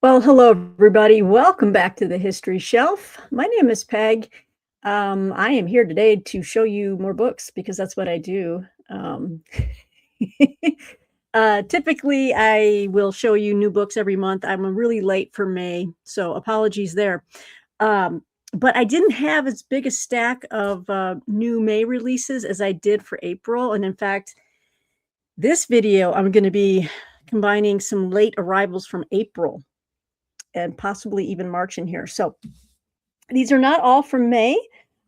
Well, hello, everybody. Welcome back to the History Shelf. My name is Peg. I am here today to show you more books because that's what I do. Typically, I will show you new books every month. I'm really late for May, so apologies there. Um, but I didn't have as big a stack of new May releases as I did for April. And in fact, this video, I'm going to be combining some late arrivals from April and possibly even March in here. So these are not all from May,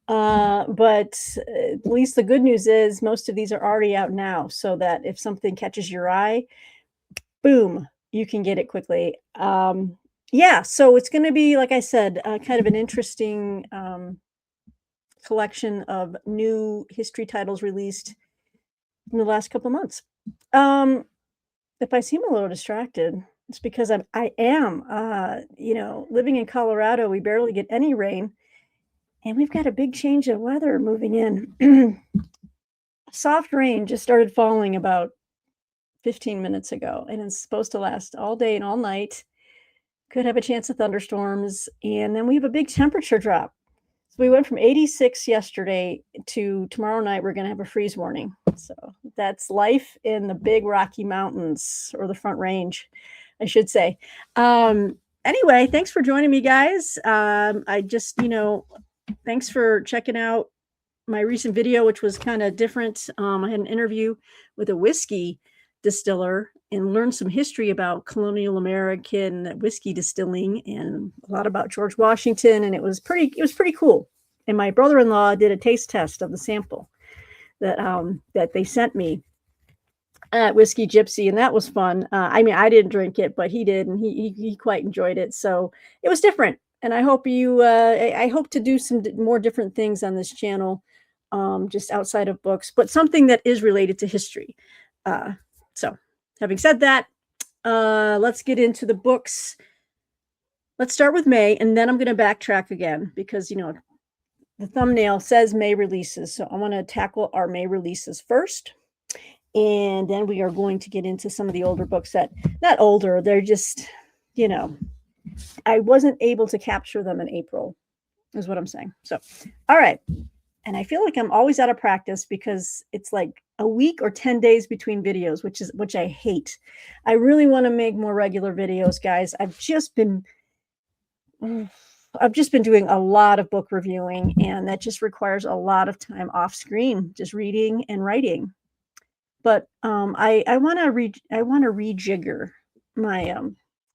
but at least the good news is most of these are already out now, so that if something catches your eye, boom, you can get it quickly. Yeah, so it's going to be, like I said, kind of an interesting collection of new history titles released in the last couple of months. If I seem a little distracted, it's because I am living in Colorado, we barely get any rain, and we've got a big change of weather moving in. Soft rain just started falling about 15 minutes ago, and it's supposed to last all day and all night. Could have a chance of thunderstorms, and then we have a big temperature drop. So we went from 86 yesterday to tomorrow night, we're gonna have a freeze warning. So that's life in the big Rocky Mountains, or the Front Range, I should say. Anyway, thanks for joining me, guys. Thanks for checking out my recent video, which was kind of different. I had an interview with a whiskey distiller and learned some history about colonial American whiskey distilling and a lot about George Washington, and it was pretty cool. And my brother-in-law did a taste test of the sample that they sent me at Whiskey Gypsy, and that was fun. I mean, I didn't drink it, but he did, and he quite enjoyed it. So it was different, and I hope I hope to do some more different things on this channel, just outside of books, but something that is related to history. So having said that, let's get into the books. Let's start with May, and then I'm going to backtrack again because, the thumbnail says May releases. So I want to tackle our May releases first. And then we are going to get into some of the older books that, not older, they're just, I wasn't able to capture them in April, is what I'm saying. So, all right. And I feel like I'm always out of practice because it's like a week or 10 days between videos, which I hate. I really want to make more regular videos, guys. I've just been doing a lot of book reviewing, and that just requires a lot of time off screen, just reading and writing. But I want to rejigger my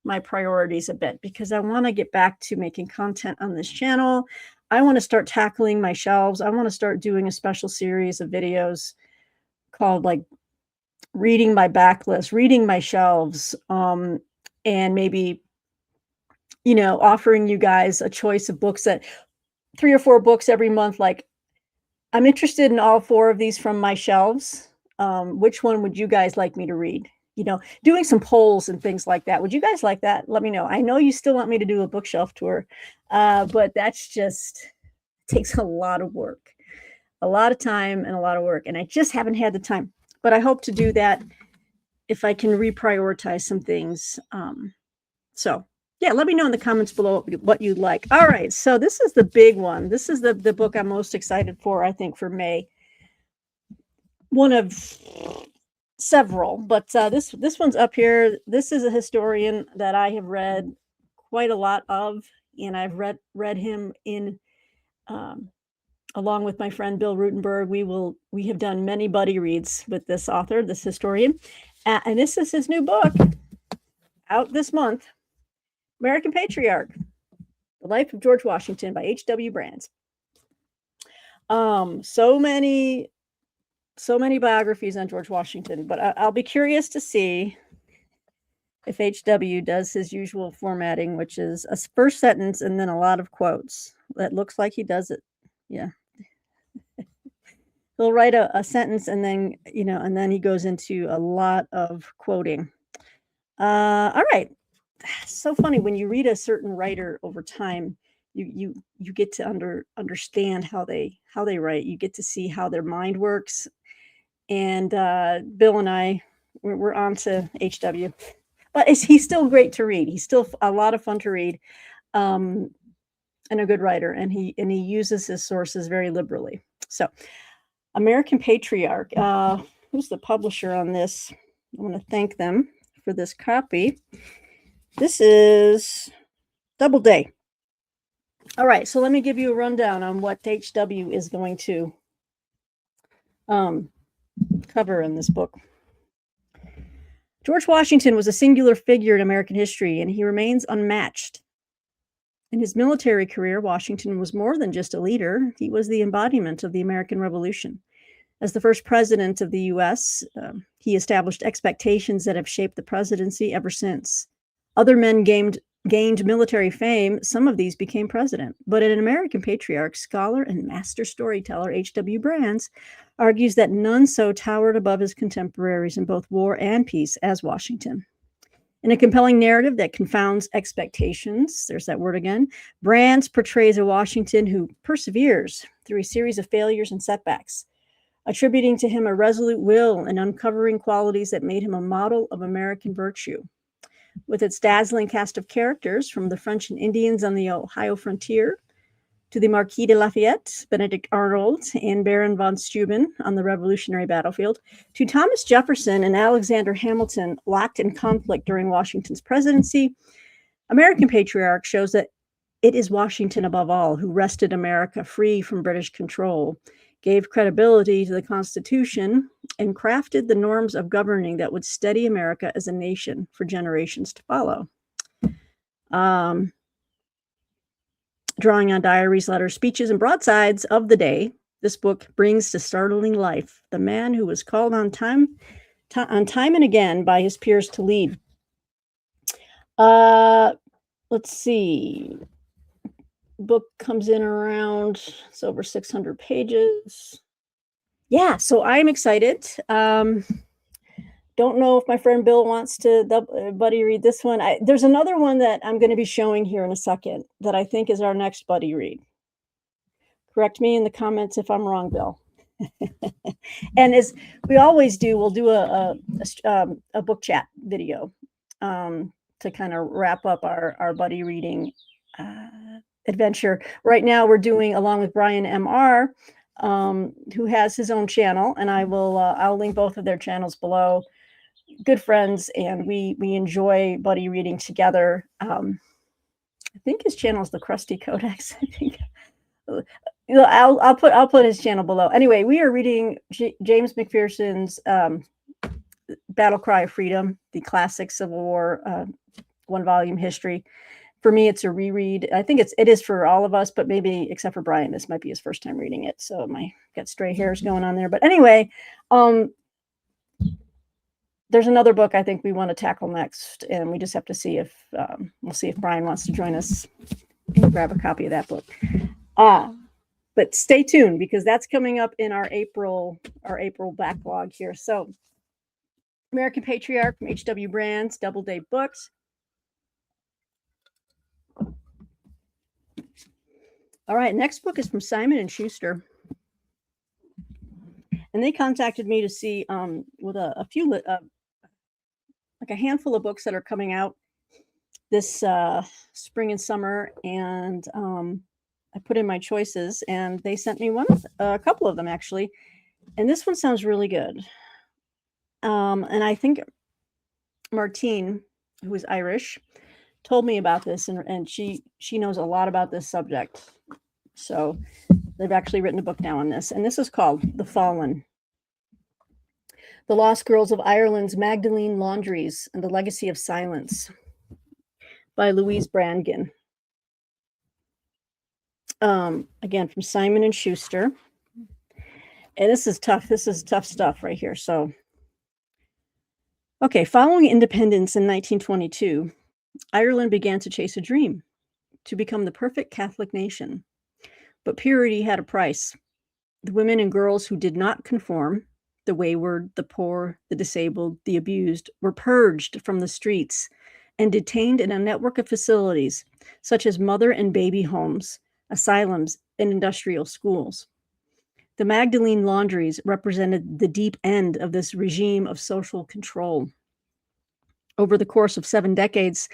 my priorities a bit because I want to get back to making content on this channel. I want to start tackling my shelves. I want to start doing a special series of videos called like reading my backlist, reading my shelves, and maybe offering you guys a choice of books, that 3 or 4 books every month. Like, I'm interested in all 4 of these from my shelves. Which one would you guys like me to read? Doing some polls and things like that. Would you guys like that? Let me know. I know you still want me to do a bookshelf tour, but that's just takes a lot of work, a lot of time and a lot of work. And I just haven't had the time, but I hope to do that if I can reprioritize some things. So yeah, let me know in the comments below what you'd like. All right, so this is the big one. This is the book I'm most excited for, I think, for May. One of several, but this one's up here. This is a historian that I have read quite a lot of, and I've read him in along with my friend Bill Rutenberg. We have done many buddy reads with this author, this historian, and this is his new book out this month, American Patriarch: The Life of George Washington by H.W. Brands. So many biographies on George Washington, but I'll be curious to see if HW does his usual formatting, which is a first sentence and then a lot of quotes. That looks like he does it. Yeah. He'll write a sentence and then, and then he goes into a lot of quoting. All right. So funny when you read a certain writer over time, you get to understand how they write. You get to see how their mind works. And Bill and I, we're on to HW. But he's still great to read. He's still a lot of fun to read, and a good writer. And he uses his sources very liberally. So, American Patriarch. Who's the publisher on this? I want to thank them for this copy. This is Doubleday. All right, so let me give you a rundown on what HW is going to cover in this book. George Washington was a singular figure in American history, and he remains unmatched. In his military career, Washington was more than just a leader. He was the embodiment of the American Revolution. As the first president of the U.S., he established expectations that have shaped the presidency ever since. Other men gained military fame. Some of these became president. But an American patriarch, scholar, and master storyteller, H.W. Brands, argues that none so towered above his contemporaries in both war and peace as Washington. In a compelling narrative that confounds expectations, there's that word again, Brands portrays a Washington who perseveres through a series of failures and setbacks, attributing to him a resolute will and uncovering qualities that made him a model of American virtue. With its dazzling cast of characters, from the French and Indians on the Ohio frontier to the Marquis de Lafayette, Benedict Arnold, and Baron von Steuben on the Revolutionary battlefield, to Thomas Jefferson and Alexander Hamilton locked in conflict during Washington's presidency, American Patriarch shows that it is Washington above all who wrested America free from British control, gave credibility to the Constitution, and crafted the norms of governing that would steady America as a nation for generations to follow. Drawing on diaries, letters, speeches, and broadsides of the day, this book brings to startling life the man who was called on time and again by his peers to lead. Let's see. Book comes in around, it's over 600 pages. Yeah, so I'm excited. Don't know if my friend Bill wants to buddy read this one. There's another one that I'm going to be showing here in a second that I think is our next buddy read. Correct me in the comments if I'm wrong, Bill. And as we always do, we'll do a book chat video to kind of wrap up our buddy reading adventure. Right now, we're doing, along with Brian M.R., who has his own channel, and I'll link both of their channels below. Good friends, and we enjoy buddy reading together. I think his channel is the Krusty Codex. I think I'll put his channel below. Anyway, we are reading James McPherson's Battle Cry of Freedom, the classic Civil War 1-volume history. For me, it's a reread. I think it is for all of us, but maybe except for Brian, this might be his first time reading it. So I got stray hairs going on there. But anyway, there's another book I think we want to tackle next, and we just have to see if we'll see if Brian wants to join us and grab a copy of that book. But stay tuned, because that's coming up in our April backlog here. So, American Patriarch from H.W. Brands, Doubleday Books. All right, next book is from Simon and Schuster, and they contacted me to see with a few like a handful of books that are coming out this spring and summer, and I put in my choices, and they sent me a couple of them actually, and this one sounds really good. And I think Martine, who is Irish, told me about this, and she knows a lot about this subject. So they've actually written a book now on this, and this is called The Fallen: The Lost Girls of Ireland's Magdalene Laundries and the Legacy of Silence, by Louise Brandgen. Again, from Simon and Schuster. And this is tough. This is tough stuff right here. So, okay, following independence in 1922, Ireland began to chase a dream: to become the perfect Catholic nation. But purity had a price. The women and girls who did not conform, the wayward, the poor, the disabled, the abused, were purged from the streets and detained in a network of facilities such as mother and baby homes, asylums, and industrial schools. The Magdalene Laundries represented the deep end of this regime of social control. Over the course of 7 decades,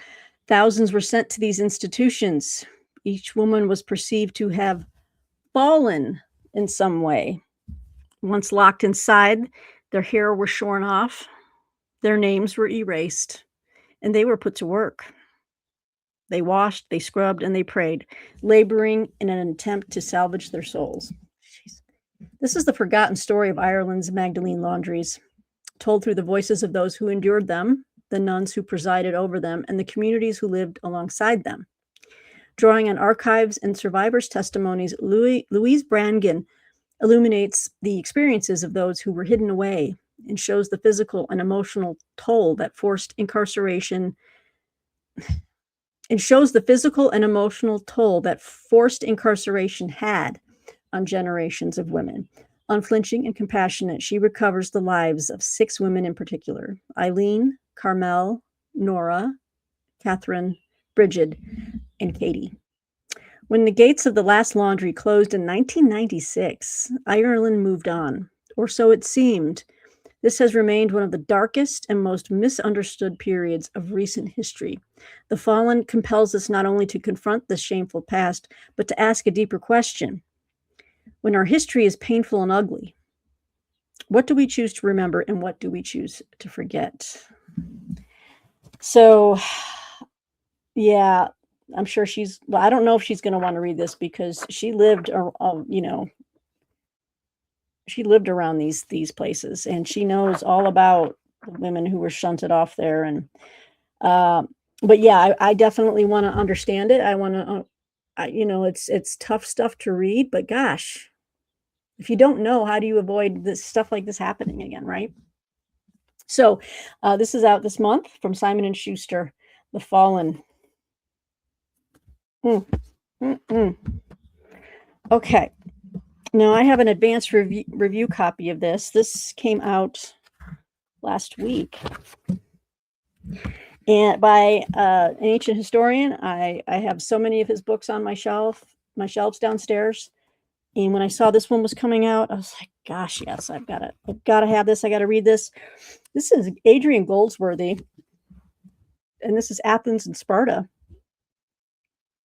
thousands were sent to these institutions. Each woman was perceived to have fallen in some way. Once locked inside, their hair was shorn off, their names were erased, and they were put to work. They washed, they scrubbed, and they prayed, laboring in an attempt to salvage their souls. Jeez. This is the forgotten story of Ireland's Magdalene laundries, told through the voices of those who endured them, the nuns who presided over them, and the communities who lived alongside them. Drawing on archives and survivors' testimonies, Louise Brannigan illuminates the experiences of those who were hidden away and shows the physical and emotional toll that forced incarceration had on generations of women. Unflinching and compassionate, she recovers the lives of 6 women in particular: Eileen, Carmel, Nora, Catherine, Bridget, and Katie. When the gates of the last laundry closed in 1996, Ireland moved on, or so it seemed. This has remained one of the darkest and most misunderstood periods of recent history. The fallen compels us not only to confront this shameful past, but to ask a deeper question. When our history is painful and ugly, what do we choose to remember and what do we choose to forget? So, yeah, I'm sure I don't know if she's going to want to read this because she lived, she lived around these places, and she knows all about the women who were shunted off there. And, but yeah, I definitely want to understand it. I want to, it's tough stuff to read, but gosh, if you don't know, how do you avoid this stuff like this happening again, right? So this is out this month from Simon & Schuster, The Fallen. Okay. Now I have an advanced review copy of this. This came out last week, and by an ancient historian. I have so many of his books on my shelves downstairs. And when I saw this one was coming out, I was like, gosh, yes, I've got to have this. I got to read this. This is Adrian Goldsworthy, and this is Athens and Sparta,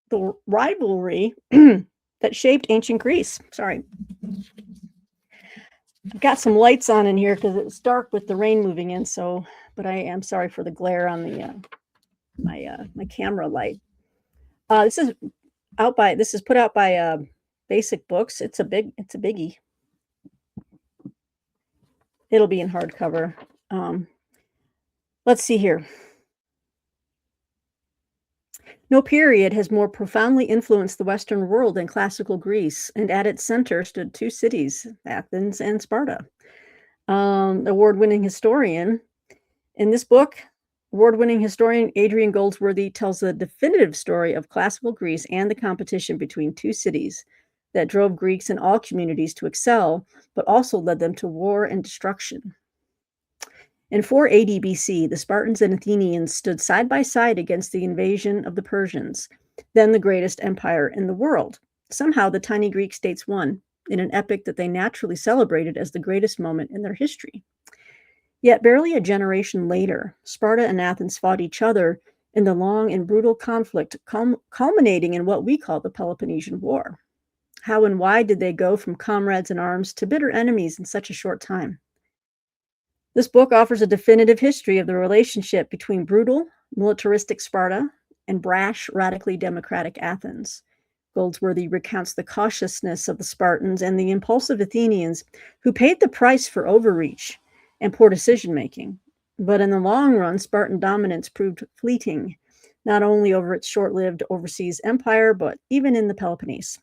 the rivalry that shaped ancient Greece. Sorry. I've got some lights on in here because it's dark with the rain moving in. So, but I am sorry for the glare on the my camera light. This is put out by Basic Books. It's a biggie. It'll be in hardcover. Let's see here. No period has more profoundly influenced the Western world than classical Greece, and at its center stood 2 cities, Athens and Sparta. Award-winning historian. In this book, award-winning historian Adrian Goldsworthy tells the definitive story of classical Greece and the competition between 2 cities that drove Greeks and all communities to excel, but also led them to war and destruction. In 480 BC, the Spartans and Athenians stood side by side against the invasion of the Persians, then the greatest empire in the world. Somehow, the tiny Greek states won, in an epic that they naturally celebrated as the greatest moment in their history. Yet, barely a generation later, Sparta and Athens fought each other in the long and brutal conflict, culminating in what we call the Peloponnesian War. How and why did they go from comrades in arms to bitter enemies in such a short time? This book offers a definitive history of the relationship between brutal, militaristic Sparta and brash, radically democratic Athens. Goldsworthy recounts the cautiousness of the Spartans and the impulsive Athenians who paid the price for overreach and poor decision-making. But in the long run, Spartan dominance proved fleeting, not only over its short-lived overseas empire, but even in the Peloponnese.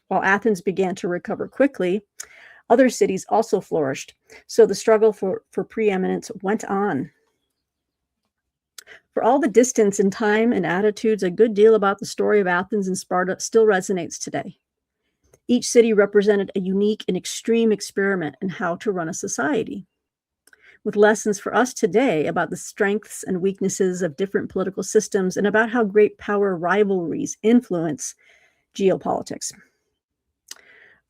While Athens began to recover quickly, other cities also flourished, so the struggle for preeminence went on. For all the distance in time and attitudes, a good deal about the story of Athens and Sparta still resonates today. Each city represented a unique and extreme experiment in how to run a society, with lessons for us today about the strengths and weaknesses of different political systems and about how great power rivalries influence geopolitics.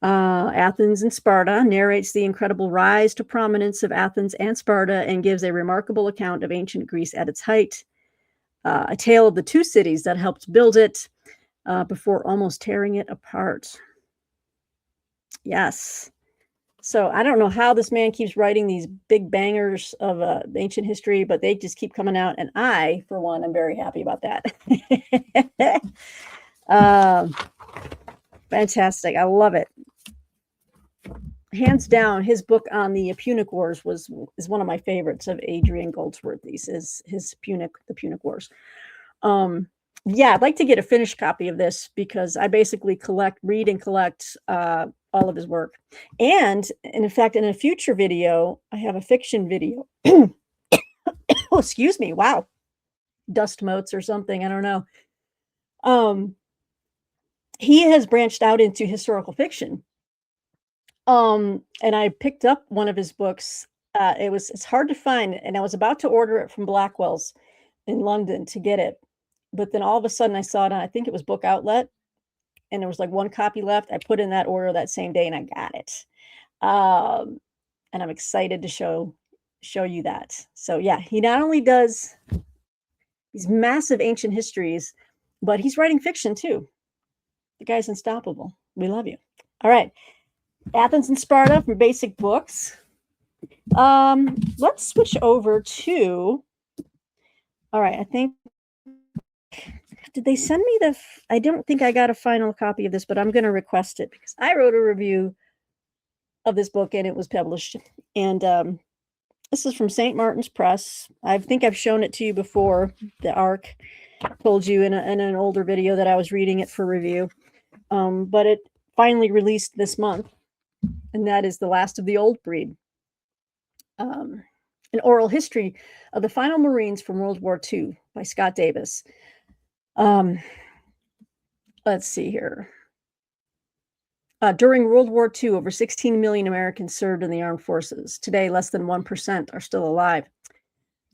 Athens and Sparta narrates the incredible rise to prominence of Athens and Sparta and gives a remarkable account of ancient Greece at its height, a tale of the two cities that helped build it before almost tearing it apart. Yes. So I don't know how this man keeps writing these big bangers of ancient history, but they just keep coming out. And I, for one, am very happy about that. Fantastic. I love it. Hands down, his book on the Punic Wars is one of my favorites of Adrian Goldsworthy's, is the Punic Wars. Yeah, I'd like to get a finished copy of this because I basically read and collect all of his work. And in fact, in a future video, I have a fiction video. Oh, excuse me. Wow. Dust motes or something. I don't know. He has branched out into historical fiction. And I picked up one of his books. It's hard to find, and I was about to order it from Blackwell's in London to get it. But then all of a sudden I saw it on, I think it was Book Outlet, and there was like one copy left. I put in that order that same day and I got it. And I'm excited to show you that. So yeah, he not only does these massive ancient histories, but he's writing fiction too. The guy's unstoppable. We love you. All right. Athens and Sparta from Basic Books. Let's switch over to, all right, I think, did they send me I don't think I got a final copy of this, but I'm going to request it because I wrote a review of this book and it was published. And this is from St. Martin's Press. I think I've shown it to you before. The Ark, told you in an older video that I was reading it for review. But it finally released this month, and that is The Last of the Old Breed. An oral history of the final Marines from World War II by Scott Davis. Let's see here. During World War II, over 16 million Americans served in the armed forces. Today, less than 1% are still alive.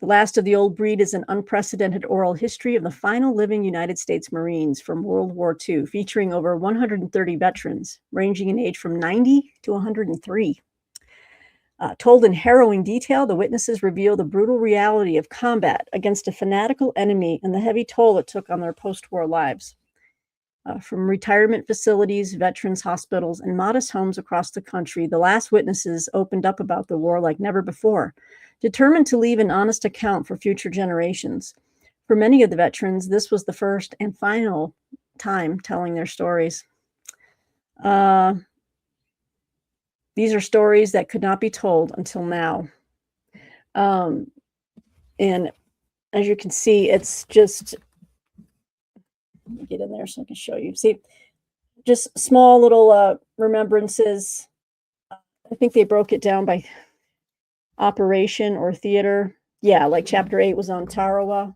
The Last of the Old Breed is an unprecedented oral history of the final living United States Marines from World War II, featuring over 130 veterans, ranging in age from 90 to 103. Told in harrowing detail, the witnesses reveal the brutal reality of combat against a fanatical enemy and the heavy toll it took on their post-war lives. From retirement facilities, veterans' hospitals, and modest homes across the country, the last witnesses opened up about the war like never before, determined to leave an honest account for future generations. For many of the veterans, this was the first and final time telling their stories. These are stories that could not be told until now. And as you can see, it's just, let me get in there so I can show you. See, just small little remembrances. I think they broke it down by operation or theater. Yeah, like chapter 8 was on Tarawa.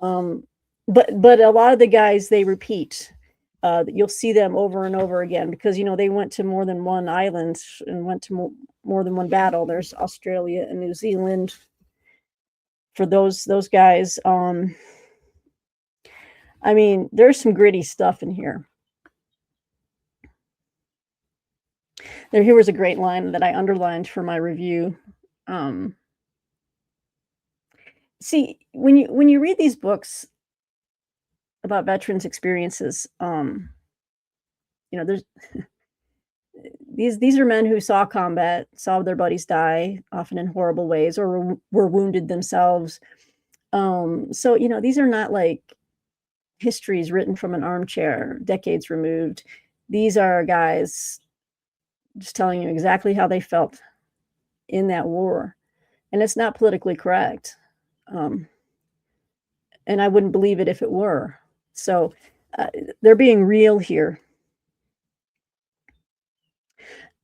But a lot of the guys, they repeat. You'll see them over and over again because, you know, they went to more than one island and went to more than one battle. There's Australia and New Zealand for those guys. I mean, there's some gritty stuff in here. Here was a great line that I underlined for my review. See, when you read these books about veterans' experiences, you know, there's these are men who saw combat, saw their buddies die, often in horrible ways, or were wounded themselves. So, you know, these are not like histories written from an armchair, decades removed. These are guys just telling you exactly how they felt in that war. And it's not politically correct. And I wouldn't believe it if it were. So they're being real here.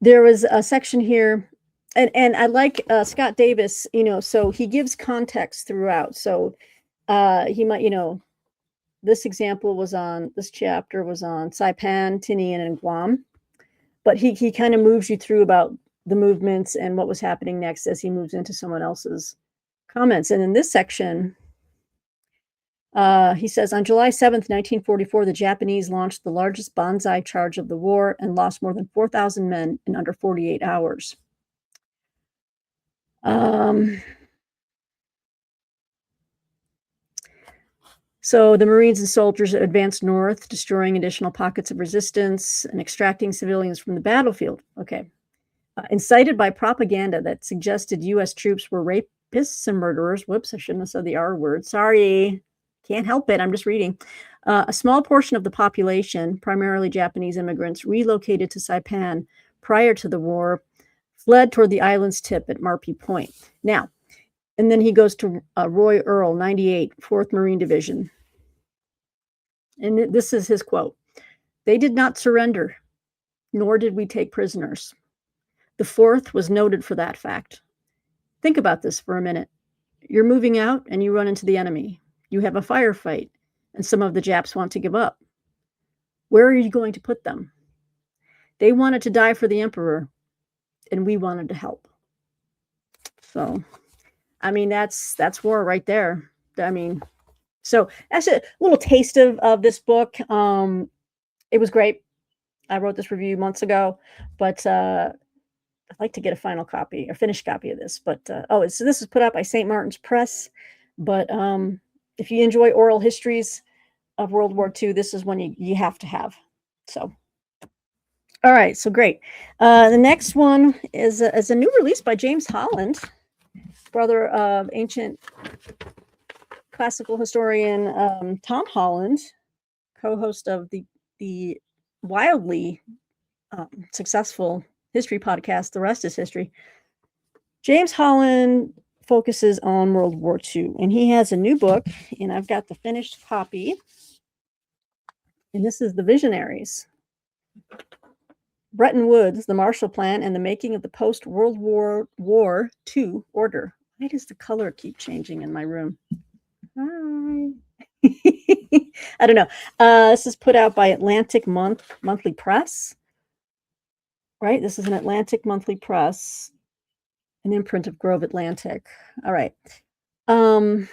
There was a section here, and I like Scott Davis, you know, so he gives context throughout. So he might, you know, this chapter was on Saipan, Tinian, and Guam. But he kind of moves you through about the movements and what was happening next as he moves into someone else's comments. And in this section, He says, on July 7th, 1944, the Japanese launched the largest banzai charge of the war and lost more than 4,000 men in under 48 hours. So the Marines and soldiers advanced north, destroying additional pockets of resistance and extracting civilians from the battlefield. Okay. Incited by propaganda that suggested U.S. troops were rapists and murderers. Whoops, I shouldn't have said the R word. Sorry. Can't help it. I'm just reading. A small portion of the population, primarily Japanese immigrants, relocated to Saipan prior to the war, fled toward the island's tip at Marpy Point. Now, and then he goes to Roy Earl, 98, 4th Marine Division. And this is his quote. They did not surrender, nor did we take prisoners. The 4th was noted for that fact. Think about this for a minute. You're moving out and you run into the enemy. You have a firefight, and some of the Japs want to give up. Where are you going to put them? They wanted to die for the emperor, and we wanted to help. So, I mean, that's war right there. I mean, so that's a little taste of this book. It was great. I wrote this review months ago, but I'd like to get a final copy or finished copy of this. But so this is put out by St. Martin's Press. But if you enjoy oral histories of World War II, this is one you have to have. So, all right, so great. The next one is a new release by James Holland, brother of ancient classical historian Tom Holland, co-host of the wildly successful history podcast, The Rest is History. James Holland focuses on World War II, and he has a new book, and I've got the finished copy, and this is The Visionaries. Bretton Woods, the Marshall Plan, and the Making of the Post-World War II Order. Why does the color keep changing in my room? Hi. I don't know. This is put out by Atlantic Monthly Press. Right? This is an Atlantic Monthly Press, an imprint of Grove Atlantic. All right. Oh,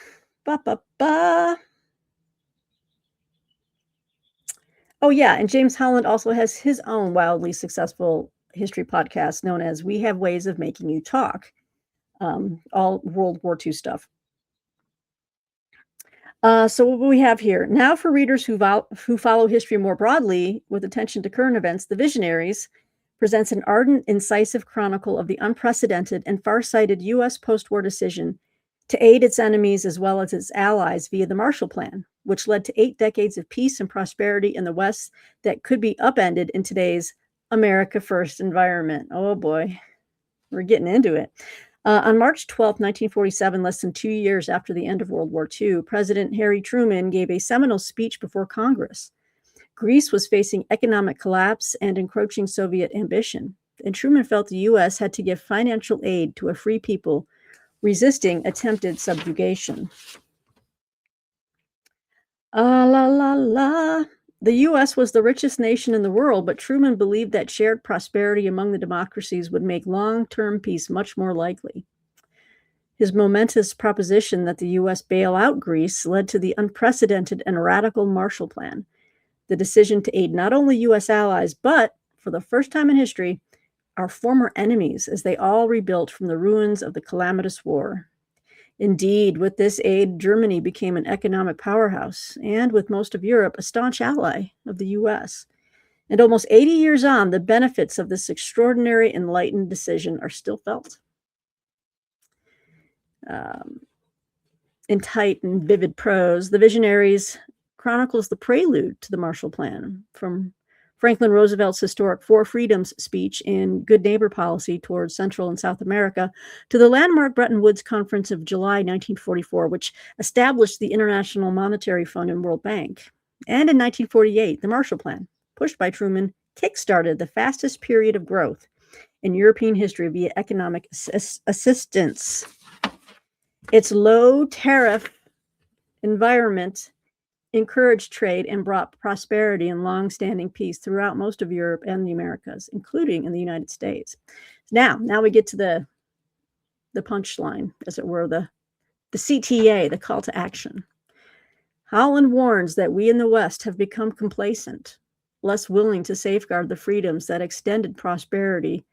yeah. And James Holland also has his own wildly successful history podcast known as We Have Ways of Making You Talk. All World War II stuff. So what we have here now for readers who follow history more broadly with attention to current events, The Visionaries presents an ardent, incisive chronicle of the unprecedented and far-sighted U.S. post-war decision to aid its enemies as well as its allies via the Marshall Plan, which led to 8 decades of peace and prosperity in the West that could be upended in today's America First environment. Oh boy, we're getting into it. On March 12, 1947, less than 2 years after the end of World War II, President Harry Truman gave a seminal speech before Congress. Greece was facing economic collapse and encroaching Soviet ambition, and Truman felt the U.S. had to give financial aid to a free people resisting attempted subjugation. The U.S. was the richest nation in the world, but Truman believed that shared prosperity among the democracies would make long-term peace much more likely. His momentous proposition that the U.S. bail out Greece led to the unprecedented and radical Marshall Plan, the decision to aid not only U.S. allies, but, for the first time in history, our former enemies as they all rebuilt from the ruins of the calamitous war. Indeed, with this aid, Germany became an economic powerhouse, and with most of Europe, a staunch ally of the U.S. And almost 80 years on, the benefits of this extraordinary enlightened decision are still felt. In tight and vivid prose, The Visionaries chronicles the prelude to the Marshall Plan, from Franklin Roosevelt's historic Four Freedoms speech and Good Neighbor policy towards Central and South America to the landmark Bretton Woods Conference of July 1944, which established the International Monetary Fund and World Bank. And in 1948, the Marshall Plan, pushed by Truman, kickstarted the fastest period of growth in European history via economic assistance. Its low tariff environment encouraged trade and brought prosperity and long-standing peace throughout most of Europe and the Americas, including in the United States. Now we get to the punchline, as it were, the CTA, the call to action. Holland warns that we in the West have become complacent, less willing to safeguard the freedoms that extended prosperity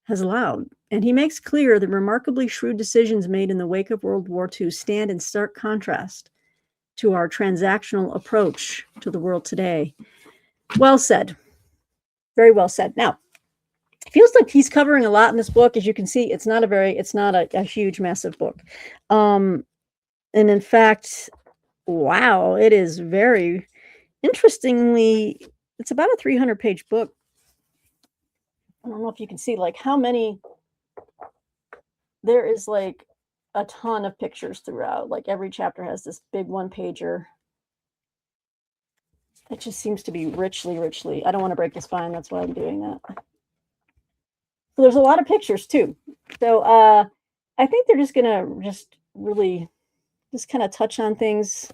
has allowed. And he makes clear that remarkably shrewd decisions made in the wake of World War II stand in stark contrast to our transactional approach to the world today. Well said. Very well said. Now, it feels like he's covering a lot in this book. As you can see, it's not a huge, massive book. And in fact, wow, it is very interestingly, it's about a 300-page book. I don't know if you can see like how many, there is like a ton of pictures throughout. Like every chapter has this big one-pager. It just seems to be richly, I don't want to break the spine. That's why I'm doing that. So there's a lot of pictures too. So I think they're just going to really kind of touch on things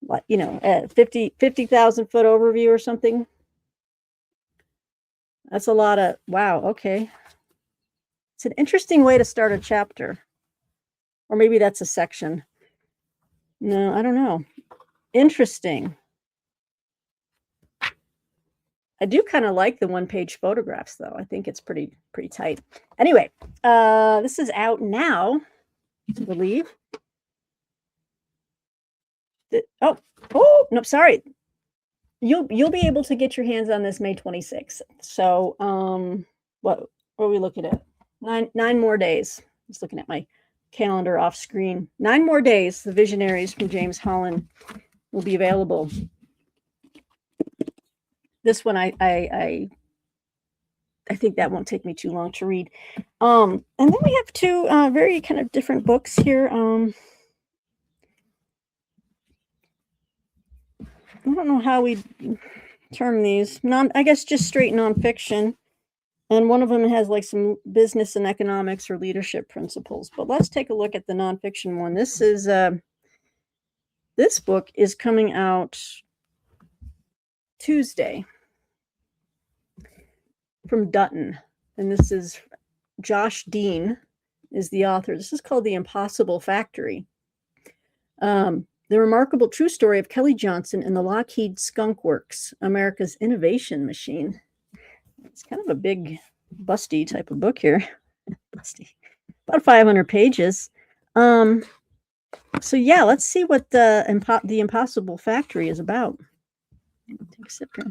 like, you know, 50,000 foot overview or something. That's a lot of, wow, okay. It's an interesting way to start a chapter. Or maybe that's a section. No, I don't know. Interesting. I do kind of like the one-page photographs, though. I think it's pretty tight. Anyway, this is out now, I believe. Oh, no, sorry. You'll be able to get your hands on this May 26th. So, what are we looking at? Nine more days. Just looking at my calendar off screen. 9 more days. The Visionaries from James Holland will be available. This one, I think that won't take me too long to read. And then we have 2 very kind of different books here. I don't know how we term these. I guess just straight nonfiction. And one of them has like some business and economics or leadership principles. But let's take a look at the nonfiction one. This is this book is coming out Tuesday from Dutton. And this is Josh Dean is the author. This is called The Impossible Factory. The remarkable true story of Kelly Johnson and the Lockheed Skunk Works, America's innovation machine. It's kind of a big, busty type of book here. Busty. About 500 pages. So yeah, let's see what the Impossible Factory is about. Take a sip here.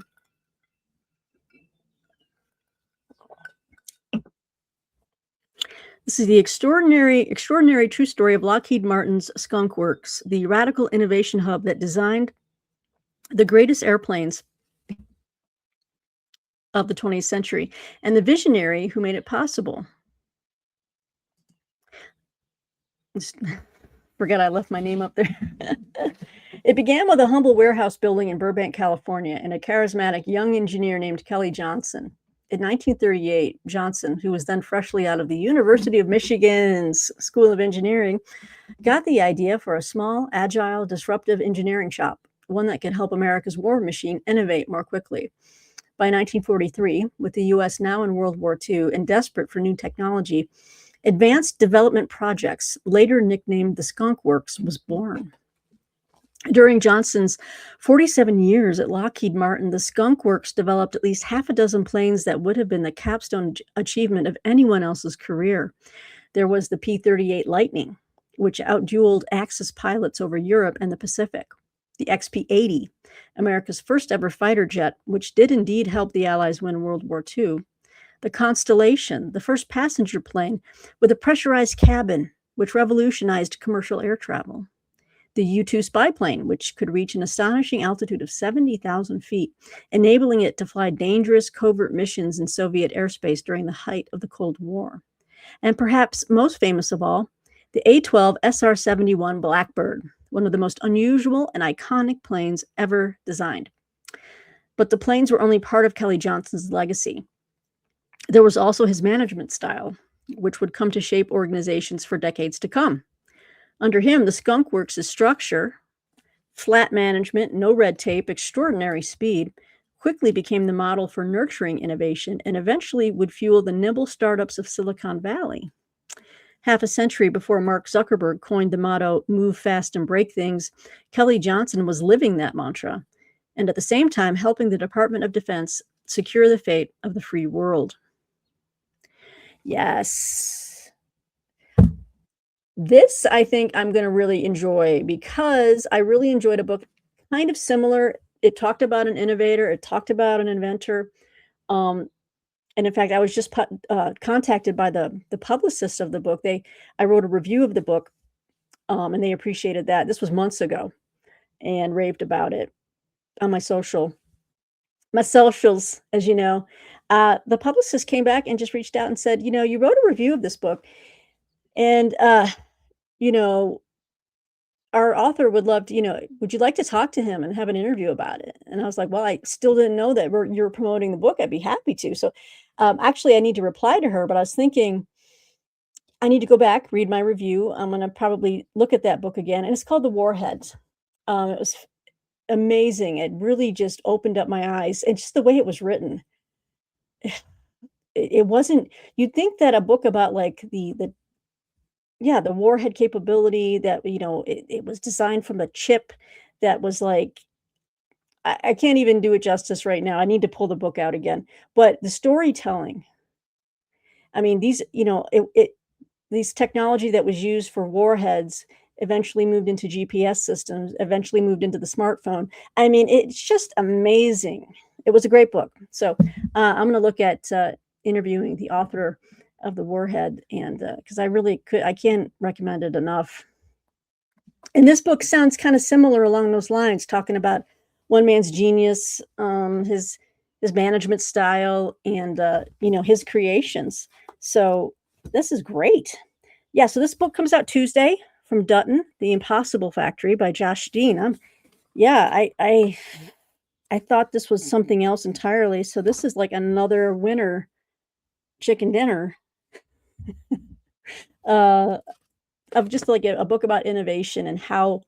This is the extraordinary true story of Lockheed Martin's Skunk Works, the radical innovation hub that designed the greatest airplanes of the 20th century, and the visionary who made it possible. Forget I left my name up there. It began with a humble warehouse building in Burbank, California, and a charismatic young engineer named Kelly Johnson. In 1938, Johnson, who was then freshly out of the University of Michigan's School of Engineering, got the idea for a small, agile, disruptive engineering shop, one that could help America's war machine innovate more quickly. By 1943, with the U.S. now in World War II and desperate for new technology, Advanced Development Projects, later nicknamed the Skunk Works, was born. During Johnson's 47 years at Lockheed Martin, the Skunk Works developed at least half a dozen planes that would have been the capstone achievement of anyone else's career. There was the P-38 Lightning, which outdueled Axis pilots over Europe and the Pacific. The XP-80, America's first ever fighter jet, which did indeed help the Allies win World War II. The Constellation, the first passenger plane with a pressurized cabin, which revolutionized commercial air travel. The U-2 spy plane, which could reach an astonishing altitude of 70,000 feet, enabling it to fly dangerous covert missions in Soviet airspace during the height of the Cold War. And perhaps most famous of all, the A-12 SR-71 Blackbird, one of the most unusual and iconic planes ever designed. But the planes were only part of Kelly Johnson's legacy. There was also his management style, which would come to shape organizations for decades to come. Under him, the Skunk Works' structure, flat management, no red tape, extraordinary speed, quickly became the model for nurturing innovation and eventually would fuel the nimble startups of Silicon Valley. Half a century before Mark Zuckerberg coined the motto, move fast and break things, Kelly Johnson was living that mantra, and at the same time helping the Department of Defense secure the fate of the free world. Yes. This, I think I'm gonna really enjoy because I really enjoyed a book kind of similar. It talked about an innovator, it talked about an inventor, um, and in fact, I was just contacted by the publicist of the book. I wrote a review of the book, and they appreciated that. This was months ago, and raved about it on my socials, as you know. The publicist came back and just reached out and said, "You wrote a review of this book, and, you know, our author would love to, would you like to talk to him and have an interview about it?" And I was like, "Well, I still didn't know that you're promoting the book. I'd be happy to." So, actually, I need to reply to her, but I was thinking I need to go back, read my review. I'm gonna probably look at that book again, and it's called The Warheads. It was amazing. It really just opened up my eyes, and just the way it was written. It wasn't, you'd think that a book about, like, the yeah, the warhead capability that, it was designed from a chip that was, like, I can't even do it justice right now. I need to pull the book out again. But the storytelling, I mean, these technology that was used for warheads eventually moved into GPS systems, eventually moved into the smartphone. I mean, it's just amazing. It was a great book. So, I'm gonna look at, interviewing the author of The Warhead, and, because I can't recommend it enough. And this book sounds kinda similar along those lines, talking about one man's genius, his management style, and, his creations. So, this is great. Yeah, so this book comes out Tuesday from Dutton, The Impossible Factory by Josh Dean. Yeah, I thought this was something else entirely, so this is like another winner chicken dinner, uh, of just like a book about innovation and how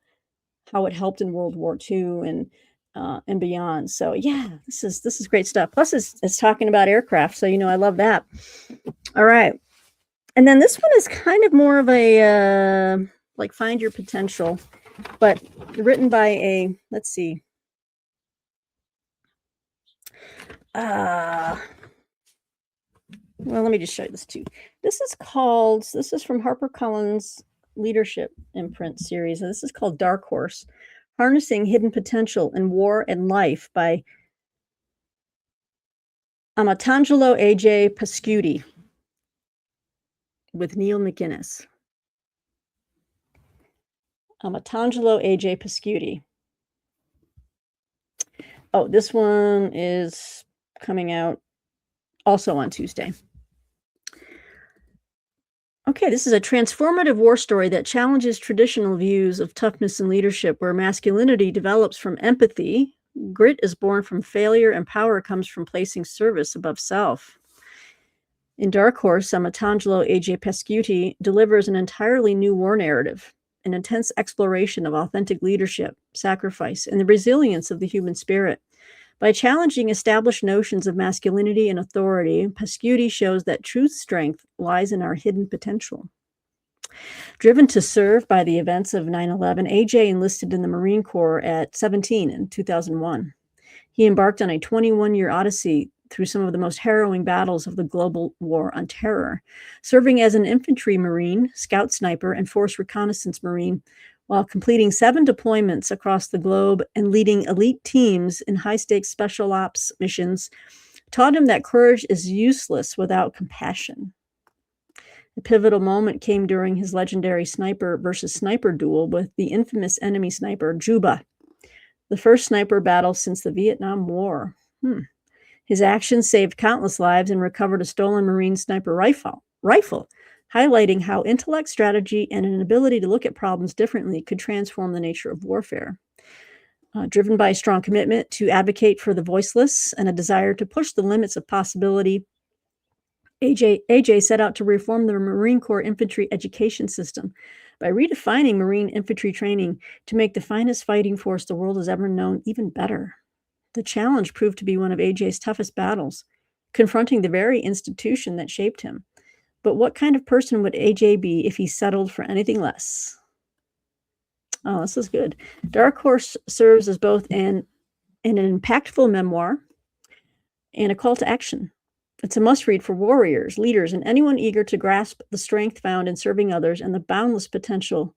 it helped in World War II and beyond. So yeah, this is great stuff. Plus it's talking about aircraft, so I love that. All right. And then this one is kind of more of a like find your potential, but written by let's see. Well, let me just show you this too. This is from HarperCollins Leadership Imprint series, and this is called Dark Horse: Harnessing Hidden Potential in War and Life by Amatangelo A.J. Pascuti with Neil McGinnis. Amatangelo A.J. Pascuti. Oh, this one is coming out also on Tuesday. Okay, this is a transformative war story that challenges traditional views of toughness and leadership, where masculinity develops from empathy, grit is born from failure, and power comes from placing service above self. In Dark Horse, Amatangelo A.J. Pascuti delivers an entirely new war narrative, an intense exploration of authentic leadership, sacrifice, and the resilience of the human spirit. By challenging established notions of masculinity and authority, Pascuti shows that true strength lies in our hidden potential. Driven to serve by the events of 9/11, AJ enlisted in the Marine Corps at 17 in 2001. He embarked on a 21-year odyssey through some of the most harrowing battles of the global war on terror, serving as an infantry Marine, scout sniper, and force reconnaissance Marine, while completing 7 deployments across the globe and leading elite teams in high-stakes special ops missions, taught him that courage is useless without compassion. The pivotal moment came during his legendary sniper versus sniper duel with the infamous enemy sniper, Juba, the first sniper battle since the Vietnam War. His actions saved countless lives and recovered a stolen Marine sniper rifle, highlighting how intellect, strategy, and an ability to look at problems differently could transform the nature of warfare. Driven by a strong commitment to advocate for the voiceless and a desire to push the limits of possibility, AJ set out to reform the Marine Corps infantry education system by redefining Marine infantry training to make the finest fighting force the world has ever known even better. The challenge proved to be one of AJ's toughest battles, confronting the very institution that shaped him. But what kind of person would AJ be if he settled for anything less? Oh, this is good. Dark Horse serves as both an impactful memoir and a call to action. It's a must-read for warriors, leaders, and anyone eager to grasp the strength found in serving others and the boundless potential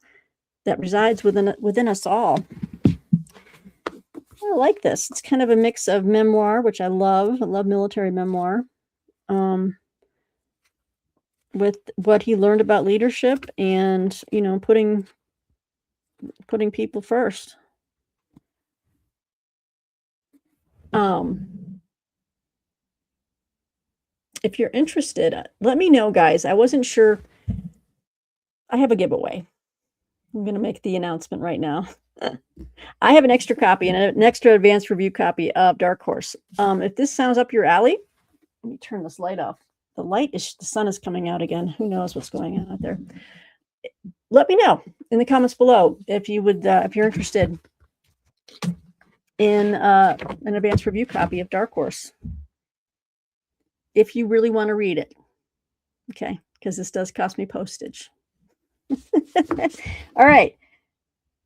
that resides within us all. I like this. It's kind of a mix of memoir, which I love. I love military memoir, with what he learned about leadership and, putting people first. If you're interested, let me know, guys. I wasn't sure. I have a giveaway. I'm going to make the announcement right now. I have an extra copy and an extra advanced review copy of Dark Horse. If this sounds up your alley, let me turn this light off. The sun is coming out again. Who knows what's going on out there? Let me know in the comments below if you would, if you're interested in an advanced review copy of Dark Horse. If you really want to read it, okay, because this does cost me postage. All right.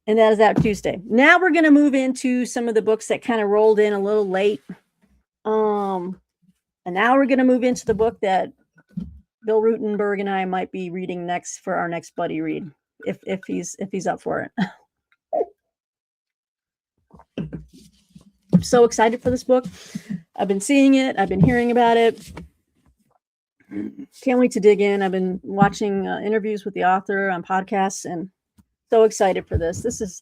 And that is out Tuesday. Now we're going to move into some of the books that kind of rolled in a little late. And now we're going to move into the book that Bill Rutenberg and I might be reading next for our next buddy read, if he's up for it. I'm so excited for this book. I've been seeing it. I've been hearing about it. Can't wait to dig in. I've been watching interviews with the author on podcasts and so excited for this. This is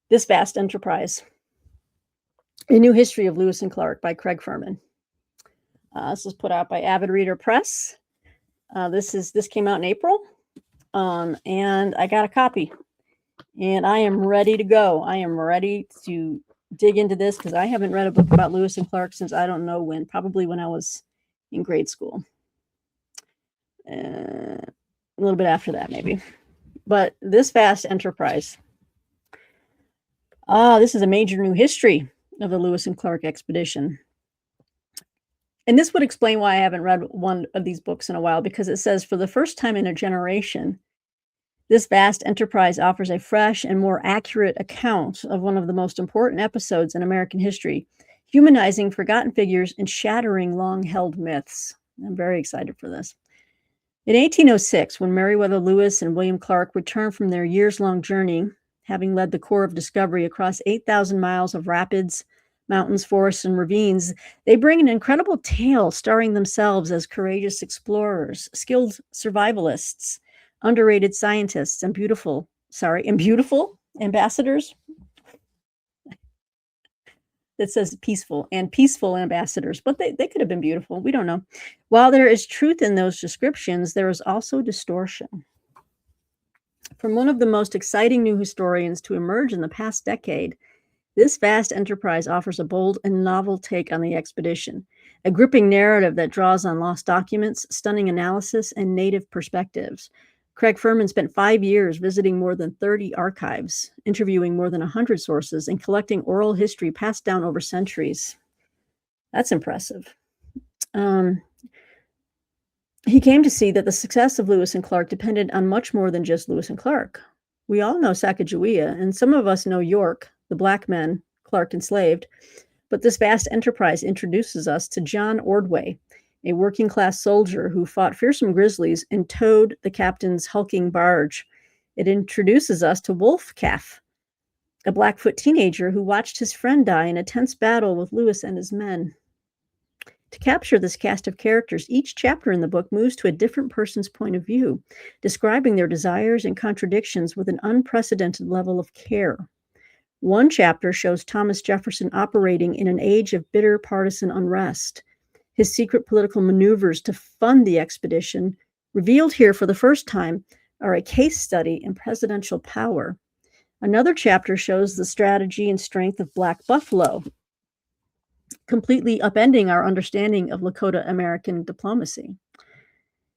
This Vast Enterprise, A New History of Lewis and Clark by Craig Furman. This was put out by Avid Reader Press. This came out in April, and I got a copy, and I am ready to go. I am ready to dig into this because I haven't read a book about Lewis and Clark since I don't know when, probably when I was in grade school. A little bit after that, maybe. But This Vast Enterprise. This is a major new history of the Lewis and Clark expedition. And this would explain why I haven't read one of these books in a while, because it says, for the first time in a generation, This Vast Enterprise offers a fresh and more accurate account of one of the most important episodes in American history, humanizing forgotten figures and shattering long-held myths. I'm very excited for this. In 1806, when Meriwether Lewis and William Clark returned from their years-long journey, having led the Corps of Discovery across 8,000 miles of rapids, mountains, forests, and ravines, they bring an incredible tale starring themselves as courageous explorers, skilled survivalists, underrated scientists, and beautiful ambassadors. That says peaceful ambassadors, but they could have been beautiful. We don't know. While there is truth in those descriptions, there is also distortion. From one of the most exciting new historians to emerge in the past decade, This Vast Enterprise offers a bold and novel take on the expedition, a gripping narrative that draws on lost documents, stunning analysis, and native perspectives. Craig Furman spent 5 years visiting more than 30 archives, interviewing more than 100 sources, and collecting oral history passed down over centuries. That's impressive. He came to see that the success of Lewis and Clark depended on much more than just Lewis and Clark. We all know Sacagawea, and some of us know York, the black men Clark enslaved, but This Vast Enterprise introduces us to John Ordway, a working-class soldier who fought fearsome grizzlies and towed the captain's hulking barge. It introduces us to Wolf Calf, a Blackfoot teenager who watched his friend die in a tense battle with Lewis and his men. To capture this cast of characters, each chapter in the book moves to a different person's point of view, describing their desires and contradictions with an unprecedented level of care. One chapter shows Thomas Jefferson operating in an age of bitter partisan unrest. His secret political maneuvers to fund the expedition, revealed here for the first time, are a case study in presidential power. Another chapter shows the strategy and strength of Black Buffalo, completely upending our understanding of Lakota American diplomacy.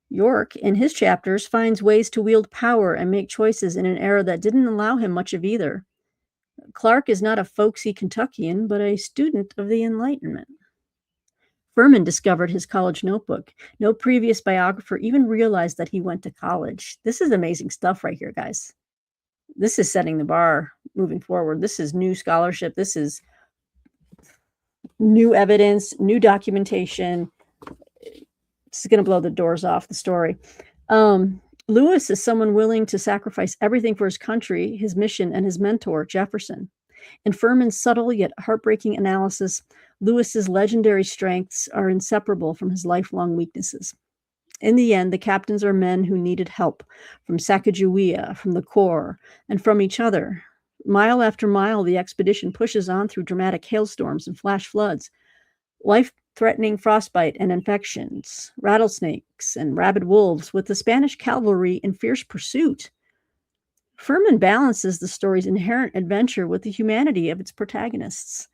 York, in his chapters, finds ways to wield power and make choices in an era that didn't allow him much of either. Clark is not a folksy Kentuckian, but a student of the Enlightenment. Furman discovered his college notebook. No previous biographer even realized that he went to college. This is amazing stuff right here, guys. This is setting the bar moving forward. This is new scholarship. This is new evidence, new documentation. This is going to blow the doors off the story. Lewis is someone willing to sacrifice everything for his country, his mission, and his mentor, Jefferson. In Furman's subtle yet heartbreaking analysis, Lewis's legendary strengths are inseparable from his lifelong weaknesses. In the end, the captains are men who needed help from Sacagawea, from the Corps, and from each other. Mile after mile, the expedition pushes on through dramatic hailstorms and flash floods, life-threatening frostbite and infections, rattlesnakes and rabid wolves, with the Spanish cavalry in fierce pursuit. Furman balances the story's inherent adventure with the humanity of its protagonists.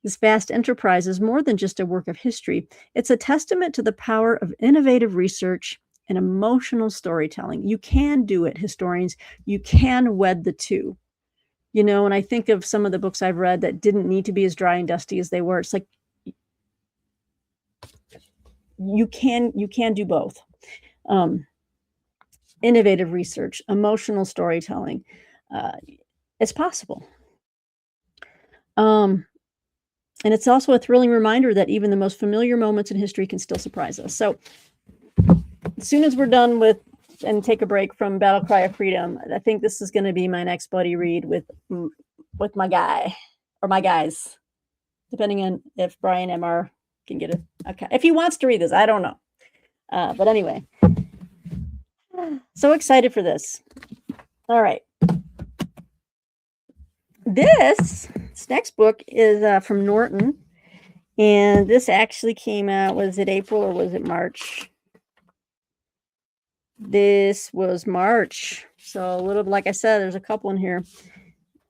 This vast enterprise is more than just a work of history. It's a testament to the power of innovative research and emotional storytelling. You can do it, historians. You can wed the two. You know, when I think of some of the books I've read that didn't need to be as dry and dusty as they were, it's like you can do both. Innovative research, emotional storytelling. It's possible. And it's also a thrilling reminder that even the most familiar moments in history can still surprise us. So as soon as we're done with and take a break from Battle Cry of Freedom, I think this is going to be my next buddy read with my guy or my guys, depending on if Brian MR can get it. Okay. If he wants to read this, I don't know. But anyway, so excited for this. All right. This next book is from Norton, and this actually came out, was it April or was it March? This was March. So a little, like I said, there's a couple in here.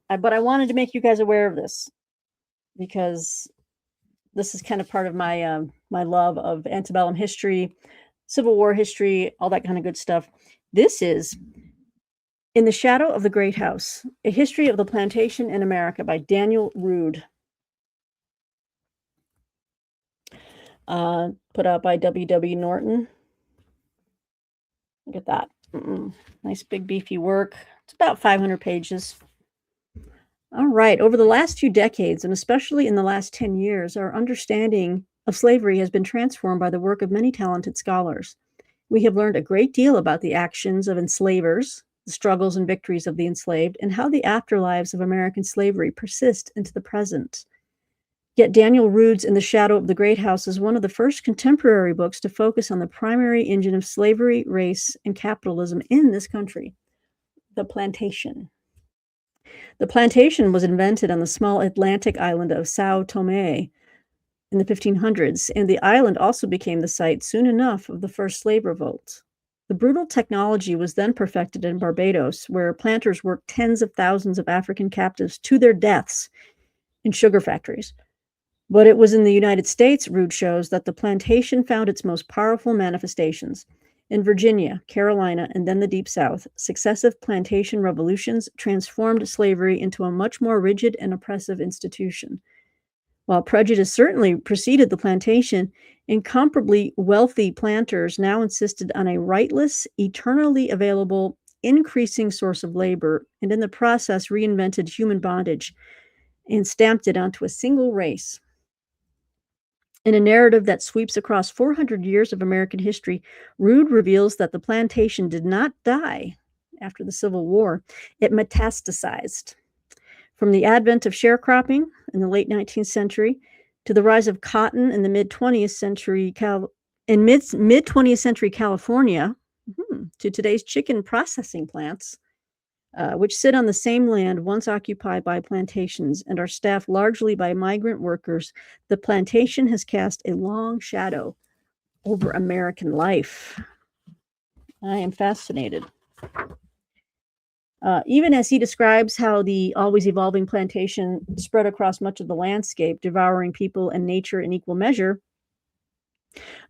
But I wanted to make you guys aware of this because this is kind of part of my my love of antebellum history, Civil War history, all that kind of good stuff. This is In the Shadow of the Great House, A History of the Plantation in America by Daniel Rood. Put out by W.W. Norton. Look at that. Nice big beefy work. It's about 500 pages. All right. Over the last few decades, and especially in the last 10 years, our understanding of slavery has been transformed by the work of many talented scholars. We have learned a great deal about the actions of enslavers, the struggles and victories of the enslaved, and how the afterlives of American slavery persist into the present. Yet Daniel Rood's In the Shadow of the Great House is one of the first contemporary books to focus on the primary engine of slavery, race, and capitalism in this country, the plantation. The plantation was invented on the small Atlantic island of Sao Tome in the 1500s, and the island also became the site soon enough of the first slave revolt. The brutal technology was then perfected in Barbados, where planters worked tens of thousands of African captives to their deaths in sugar factories. But it was in the United States, Rood shows, that the plantation found its most powerful manifestations. In Virginia, Carolina, and then the Deep South, successive plantation revolutions transformed slavery into a much more rigid and oppressive institution. While prejudice certainly preceded the plantation, incomparably wealthy planters now insisted on a rightless, eternally available, increasing source of labor, and in the process reinvented human bondage and stamped it onto a single race. In a narrative that sweeps across 400 years of American history, Rood reveals that the plantation did not die after the Civil War. It metastasized. From the advent of sharecropping in the late 19th century to the rise of cotton in the mid-20th century mid-20th century California, to today's chicken processing plants, which sit on the same land once occupied by plantations and are staffed largely by migrant workers, the plantation has cast a long shadow over American life. I am fascinated. Even as he describes how the always evolving plantation spread across much of the landscape, devouring people and nature in equal measure,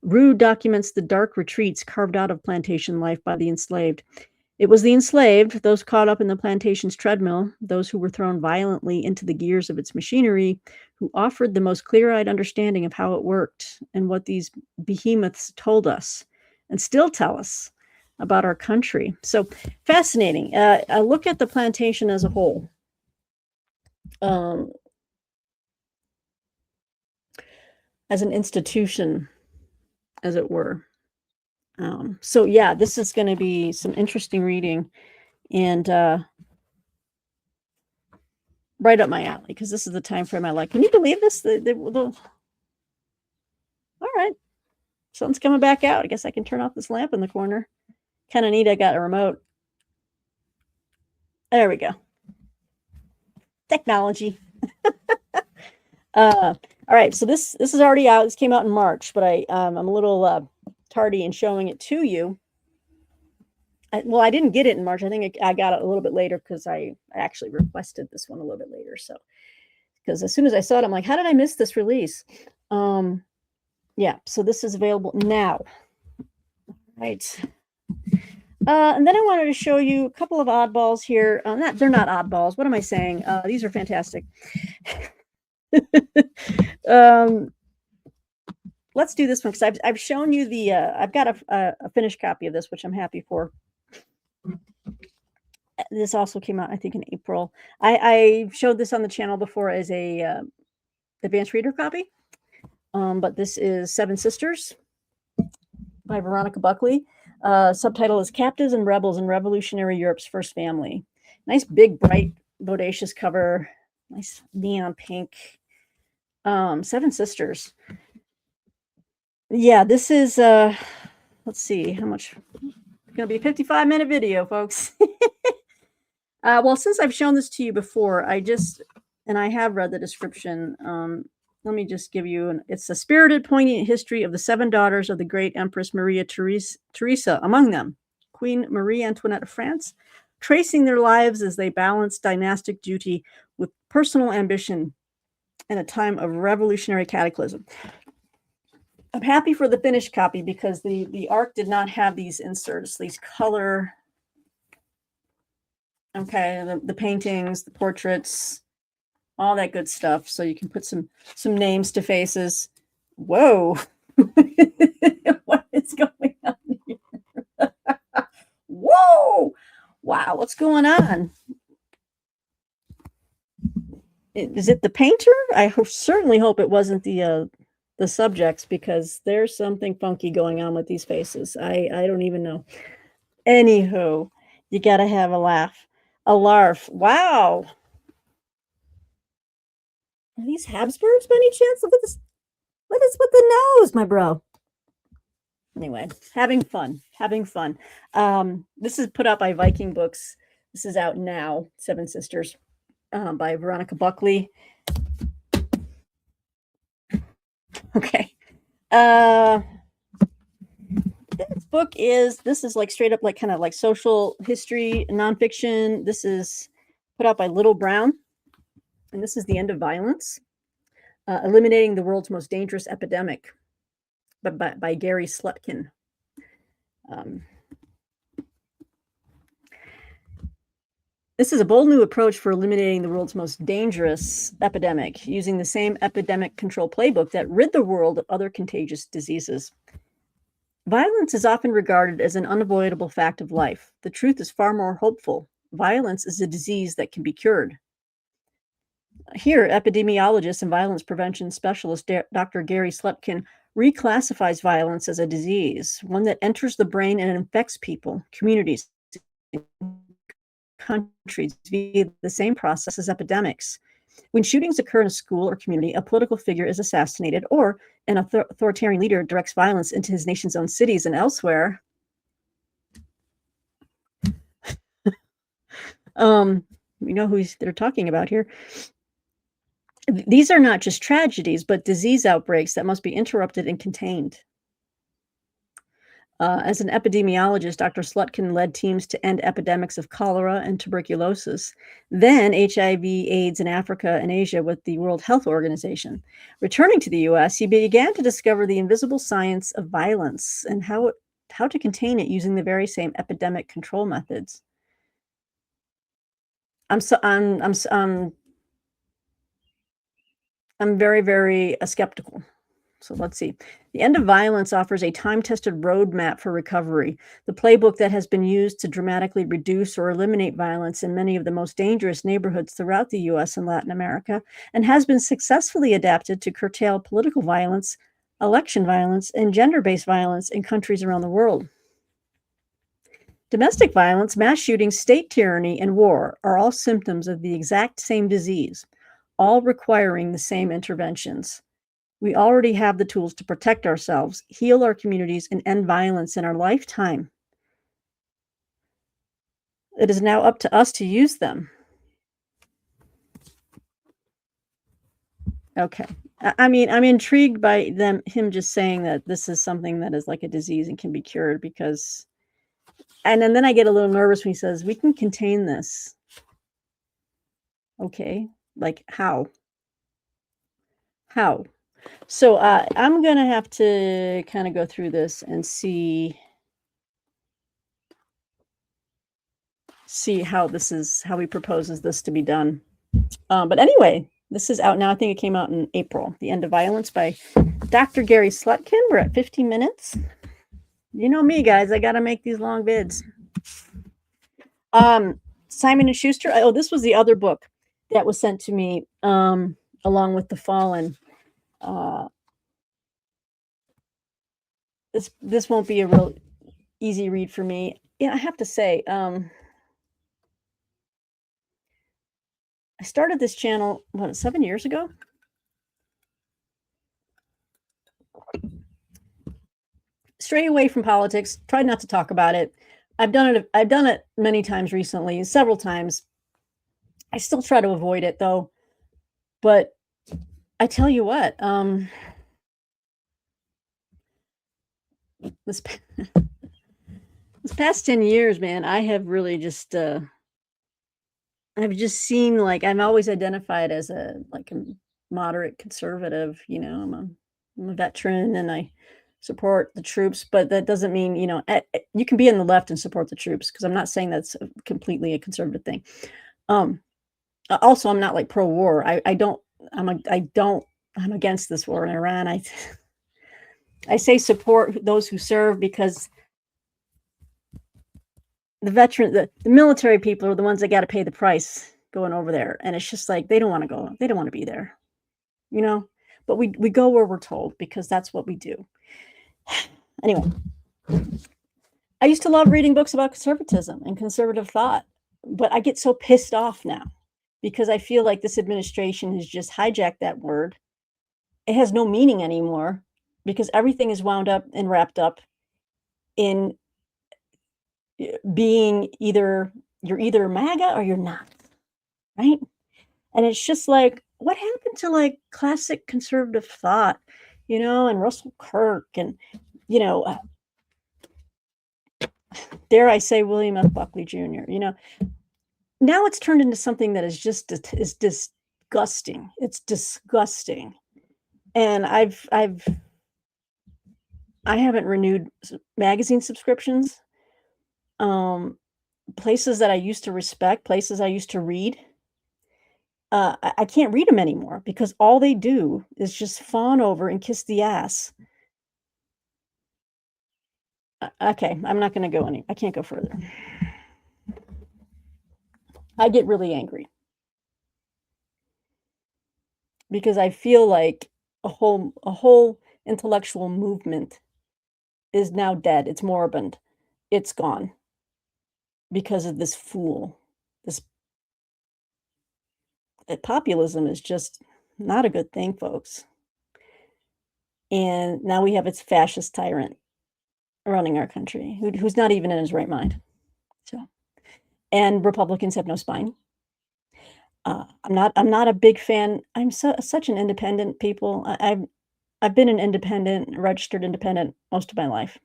Rood documents the dark retreats carved out of plantation life by the enslaved. It was the enslaved, those caught up in the plantation's treadmill, those who were thrown violently into the gears of its machinery, who offered the most clear-eyed understanding of how it worked and what these behemoths told us and still tell us about our country. So fascinating. I look at the plantation as a whole. As an institution, as it were. So yeah, this is going to be some interesting reading, and right up my alley, because this is the time frame I like. Can you believe this? All right, sun's coming back out. I guess I can turn off this lamp in the corner. Kind of neat. I got a remote. There we go. Technology. All right, so this is already out. This came out in March, but I'm a little tardy in showing it to you. Well, I didn't get it in March. I think I got it a little bit later because I actually requested this one a little bit later. So, because as soon as I saw it, I'm like, how did I miss this release? Yeah, so this is available now. Right. And then I wanted to show you a couple of oddballs here. They're not oddballs. What am I saying? These are fantastic. Let's do this one because I've shown you the. I've got a finished copy of this, which I'm happy for. This also came out, I think, in April. I showed this on the channel before as a advanced reader copy, but this is Seven Sisters by Veronica Buckley. Subtitle is Captives and Rebels in Revolutionary Europe's First Family. Nice, big, bright, bodacious cover. Nice neon pink. Seven Sisters. Yeah, this is, let's see, how much? It's going to be a 55-minute video, folks. Well, since I've shown this to you before, and I have read the description, let me just give you, it's a spirited, poignant history of the 7 daughters of the great Empress Maria Theresa, among them, Queen Marie Antoinette of France, tracing their lives as they balance dynastic duty with personal ambition in a time of revolutionary cataclysm. I'm happy for the finished copy because the ARC did not have these inserts, these color, okay, the paintings, the portraits, all that good stuff. So you can put some names to faces. Whoa. What is going on here? Whoa. Wow, what's going on? Is it the painter? I certainly hope it wasn't the subjects, because there's something funky going on with these faces. I don't even know. Anywho, you got to have a laugh. A larf. Wow. Are these Habsburgs by any chance? Look at this. What is with the nose, my bro? Anyway, having fun. This is put out by Viking Books. This is out now, Seven Sisters, by Veronica Buckley. Okay. This is like straight up like kind of like social history, nonfiction. This is put out by Little Brown, and this is The End of Violence, Eliminating the World's Most Dangerous Epidemic, by Gary Slutkin. This is a bold new approach for eliminating the world's most dangerous epidemic, using the same epidemic control playbook that rid the world of other contagious diseases. Violence is often regarded as an unavoidable fact of life. The truth is far more hopeful. Violence is a disease that can be cured. Here, epidemiologist and violence prevention specialist Dr. Gary Slutkin reclassifies violence as a disease, one that enters the brain and infects people, communities, countries via the same process as epidemics. When shootings occur in a school or community, a political figure is assassinated, or an authoritarian leader directs violence into his nation's own cities and elsewhere. We know who they're talking about here. These are not just tragedies, but disease outbreaks that must be interrupted and contained. As an epidemiologist, Dr. Slutkin led teams to end epidemics of cholera and tuberculosis, then HIV, AIDS in Africa and Asia with the World Health Organization. Returning to the U.S., he began to discover the invisible science of violence and how it how to contain it using the very same epidemic control methods. I'm so I'm s I'm very, very, skeptical. So let's see. The End of Violence offers a time-tested roadmap for recovery, the playbook that has been used to dramatically reduce or eliminate violence in many of the most dangerous neighborhoods throughout the US and Latin America, and has been successfully adapted to curtail political violence, election violence, and gender-based violence in countries around the world. Domestic violence, mass shootings, state tyranny, and war are all symptoms of the exact same disease, all requiring the same interventions. We already have the tools to protect ourselves, heal our communities, and end violence in our lifetime. It is now up to us to use them. Okay. I mean, I'm intrigued by him just saying that this is something that is like a disease and can be cured because and then I get a little nervous when he says, "We can contain this." Okay. Like how? How? So, I'm gonna have to kinda go through this and see how he proposes this to be done. But anyway, this is out now. I think it came out in April. The End of Violence by Dr. Gary Slutkin. We're at 15 minutes. You know me, guys. I got to make these long vids. Simon and Schuster. Oh, this was the other book that was sent to me along with The Fallen. This won't be a real easy read for me. Yeah, I have to say, I started this channel, 7 years ago? Stray away from politics, tried not to talk about it. I've done it many times recently, several times. I still try to avoid it though. But I tell you what, this pa this past 10 years, man, I have really just, I've just seen, like I'm always identified as a moderate conservative, I'm a veteran and I support the troops, but that doesn't mean, you can be in the left and support the troops because 'cause I'm not saying that's completely a conservative thing. Um, also, I'm not, like, pro-war. I don't I don't I'm against this war in Iran. I say support those who serve because the military people are the ones that gotta pay the price going over there, and it's just like, they don't wanna go. They don't wanna be there, you know? But we go where we're told because that's what we do. Anyway, I used to love reading books about conservatism and conservative thought, but I get so pissed off now because I feel like this administration has just hijacked that word. It has no meaning anymore because everything is wound up and wrapped up in being you're either MAGA or you're not, right? And it's just like, what happened to like classic conservative thought, and Russell Kirk and, you know, uh, dare I say William F. Buckley Jr., now it's turned into something that is just is disgusting. It's disgusting. And I haven't renewed magazine subscriptions. Um, Places that I used to respect, places I used to read. I can't read them anymore because all they do is just fawn over and kiss the ass. Okay, I'm not going to go any. I can't go further. I get really angry because I feel like a whole intellectual movement is now dead. It's moribund. It's gone because of this fool. This populism is just not a good thing, folks. And now we have its fascist tyrant running our country who's not even in his right mind. So, and Republicans have no spine. I'm not a big fan. I'm such an independent people. I've been an independent, registered independent most of my life.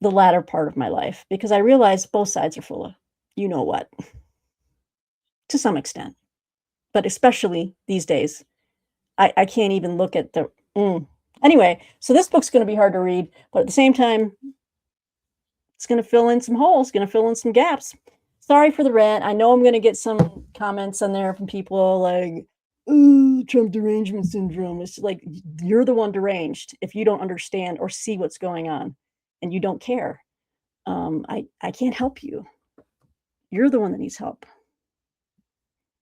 The latter part of my life, because I realize both sides are full of you know what, to some extent, but especially these days, I can't even look at the Anyway, so this book's going to be hard to read, but at the same time, it's going to fill in some holes, going to fill in some gaps. Sorry for the rant. I know I'm going to get some comments on there from people like, "Ooh, Trump derangement syndrome." It's like, you're the one deranged if you don't understand or see what's going on and you don't care. I can't help you. You're the one that needs help.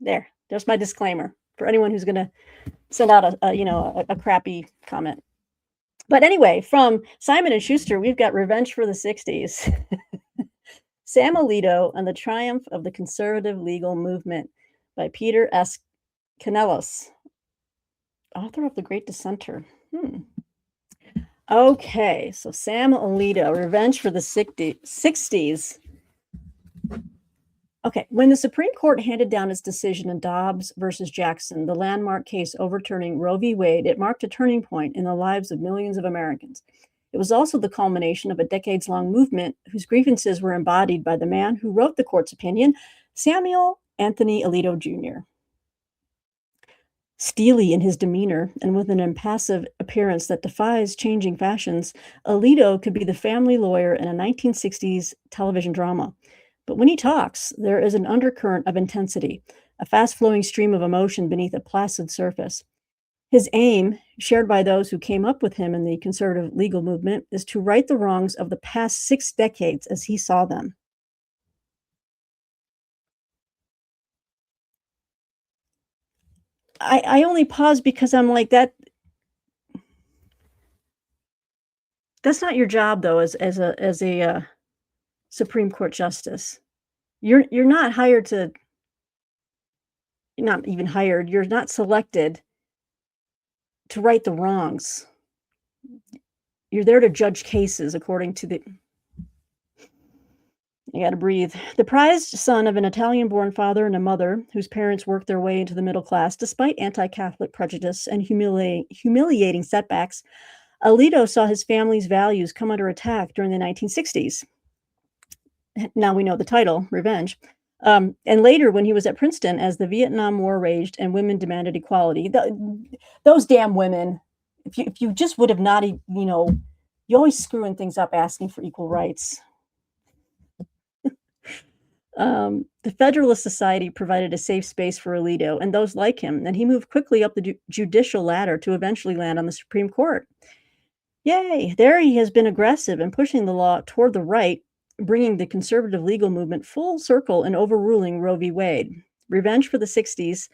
There's my disclaimer for anyone who's going to send out a crappy comment. But anyway, from Simon and Schuster, we've got Revenge for the 60s. Sam Alito and the Triumph of the Conservative Legal Movement by Peter S. Canellos, author of The Great Dissenter. Okay, so Sam Alito, Revenge for the 60s. Okay, when the Supreme Court handed down its decision in Dobbs versus Jackson, the landmark case overturning Roe v. Wade, it marked a turning point in the lives of millions of Americans. It was also the culmination of a decades-long movement whose grievances were embodied by the man who wrote the court's opinion, Samuel Anthony Alito Jr. Steely in his demeanor and with an impassive appearance that defies changing fashions, Alito could be the family lawyer in a 1960s television drama. But when he talks, there is an undercurrent of intensity, a fast-flowing stream of emotion beneath a placid surface. His aim, shared by those who came up with him in the conservative legal movement, is to right the wrongs of the past 6 decades as he saw them. I only pause because I'm like, that's not your job, though, as a Supreme Court justice. You're not hired to, you're not even hired, you're not selected to right the wrongs. You're there to judge cases according to the, you gotta breathe. The prized son of an Italian-born father and a mother whose parents worked their way into the middle class despite anti-Catholic prejudice and humiliating setbacks, Alito saw his family's values come under attack during the 1960s. Now we know the title, Revenge. And later, when he was at Princeton, as the Vietnam War raged and women demanded equality, those damn women, if you just would have not, you always screwing things up asking for equal rights. The Federalist Society provided a safe space for Alito and those like him, and he moved quickly up the judicial ladder to eventually land on the Supreme Court. Yay! There he has been aggressive in pushing the law toward the right, bringing the conservative legal movement full circle and overruling Roe v. Wade. Revenge for the 60s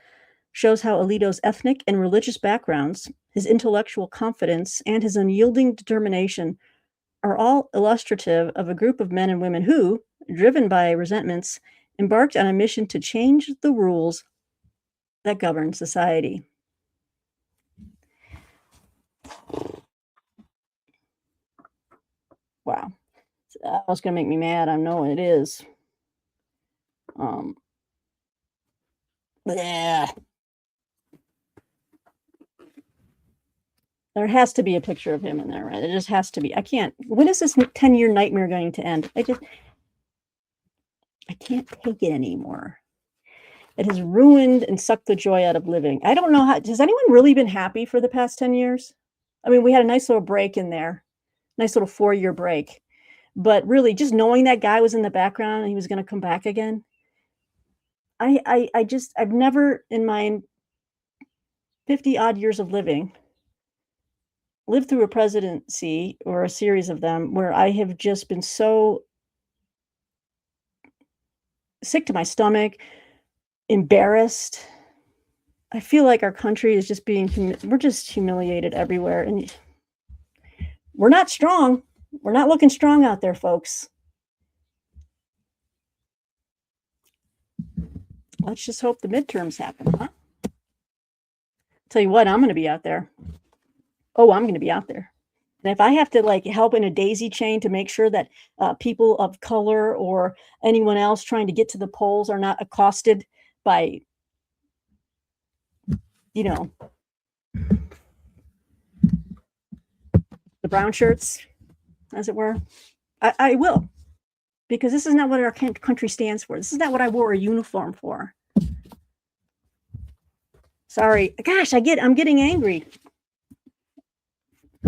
shows how Alito's ethnic and religious backgrounds, his intellectual confidence, and his unyielding determination are all illustrative of a group of men and women who, driven by resentments, embarked on a mission to change the rules that govern society. Wow. That's going to make me mad. I know it is. Yeah. There has to be a picture of him in there, right? It just has to be. I can't. When is this 10-year nightmare going to end? I can't take it anymore. It has ruined and sucked the joy out of living. I don't know how. Has anyone really been happy for the past 10 years? I mean, we had a nice little break in there, nice little 4-year break. But really, just knowing that guy was in the background and he was going to come back again, I've never in my 50 odd years of living lived through a presidency or a series of them where I have just been so sick to my stomach, embarrassed. I feel like our country is just we're just humiliated everywhere. And we're not strong. We're not looking strong out there, folks. Let's just hope the midterms happen, huh? Tell you what, I'm going to be out there. Oh, I'm going to be out there. And if I have to help in a daisy chain to make sure that people of color or anyone else trying to get to the polls are not accosted by, the brown shirts, as it were, I will. Because this is not what our country stands for. This is not what I wore a uniform for. Sorry. Gosh, I'm getting angry.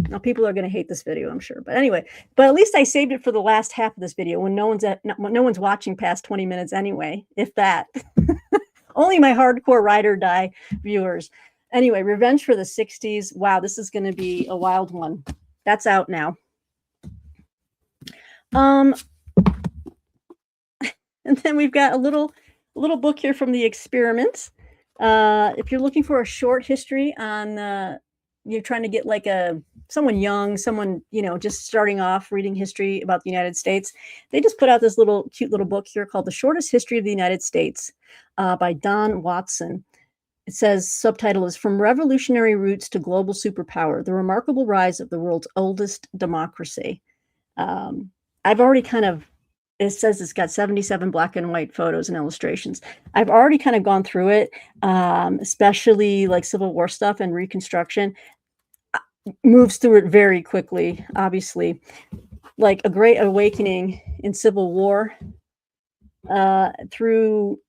Now people are gonna hate this video, I'm sure, but anyway, but at least I saved it for the last half of this video when no one's watching past 20 minutes anyway, if that. Only my hardcore ride or die viewers. Anyway, Revenge for the 60s. Wow, this is gonna be a wild one. That's out now. And then we've got a little book here from The Experiment. If you're looking for a short history on, you're trying to get like someone young, someone, just starting off reading history about the United States, they just put out this cute little book here called The Shortest History of the United States by Don Watson. It says, subtitle is From Revolutionary Roots to Global Superpower, The Remarkable Rise of the World's Oldest Democracy. I've already it says it's got 77 black and white photos and illustrations. I've already kind of gone through it, especially like Civil War stuff and Reconstruction. Moves through it very quickly, obviously. Like a great awakening in Civil War through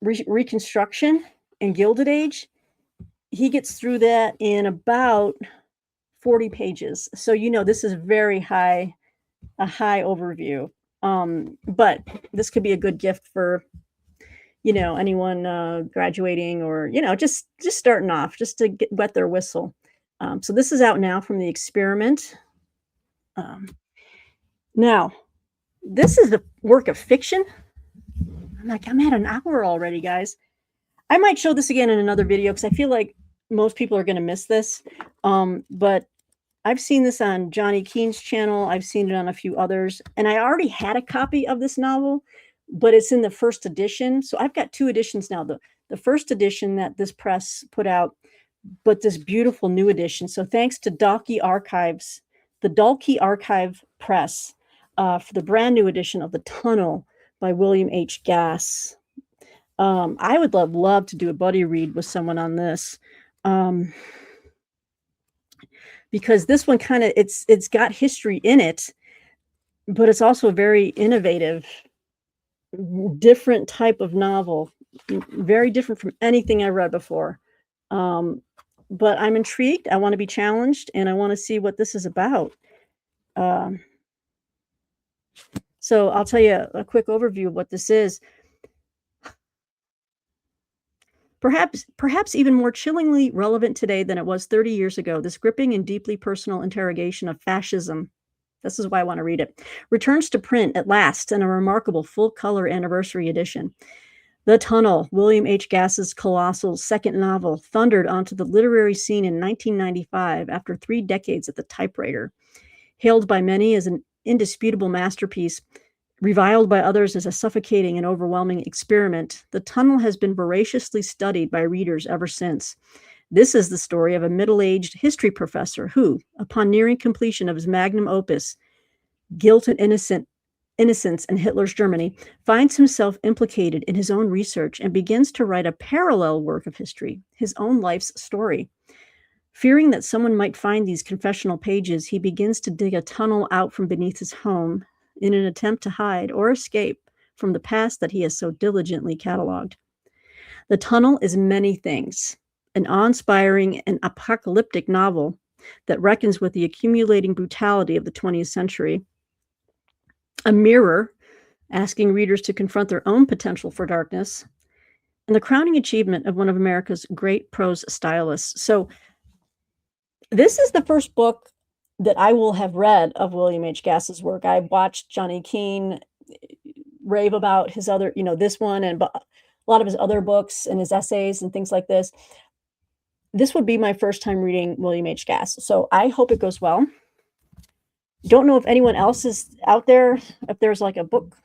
Reconstruction and Gilded Age. He gets through that in about 40 pages. So, this is a high overview. But this could be a good gift for, anyone graduating or, just starting off, just to wet their whistle. So this is out now from The Experiment. Now, this is the work of fiction. I'm at an hour already, guys. I might show this again in another video because I feel like most people are going to miss this. But I've seen this on Johnny Keene's channel. I've seen it on a few others. And I already had a copy of this novel, but it's in the first edition. So I've got 2 editions now. The first edition that this press put out, but this beautiful new edition. So thanks to Dalkey Archives, the Dalkey Archive Press, for the brand new edition of The Tunnel by William H. Gass. I would love to do a buddy read with someone on this. Because this one it's got history in it, but it's also a very innovative, different type of novel, very different from anything I read before. But I'm intrigued. I want to be challenged, and I want to see what this is about. So I'll tell you a quick overview of what this is. Perhaps even more chillingly relevant today than it was 30 years ago, this gripping and deeply personal interrogation of fascism, this is why I want to read it, returns to print at last in a remarkable full-color anniversary edition. The Tunnel, William H. Gass's colossal second novel, thundered onto the literary scene in 1995 after 3 decades at the typewriter. Hailed by many as an indisputable masterpiece, reviled by others as a suffocating and overwhelming experiment, The Tunnel has been voraciously studied by readers ever since. This is the story of a middle-aged history professor who, upon nearing completion of his magnum opus, Guilt and Innocence in Hitler's Germany, finds himself implicated in his own research and begins to write a parallel work of history, his own life's story. Fearing that someone might find these confessional pages, he begins to dig a tunnel out from beneath his home in an attempt to hide or escape from the past that he has so diligently cataloged. The Tunnel is many things, an awe-inspiring and apocalyptic novel that reckons with the accumulating brutality of the 20th century, a mirror asking readers to confront their own potential for darkness, and the crowning achievement of one of America's great prose stylists. So this is the first book that I will have read of William H. Gass's work. I watched Johnny Keene rave about his other, this one and a lot of his other books and his essays and things like this. This would be my first time reading William H. Gass. So I hope it goes well. Don't know if anyone else is out there, if there's like a book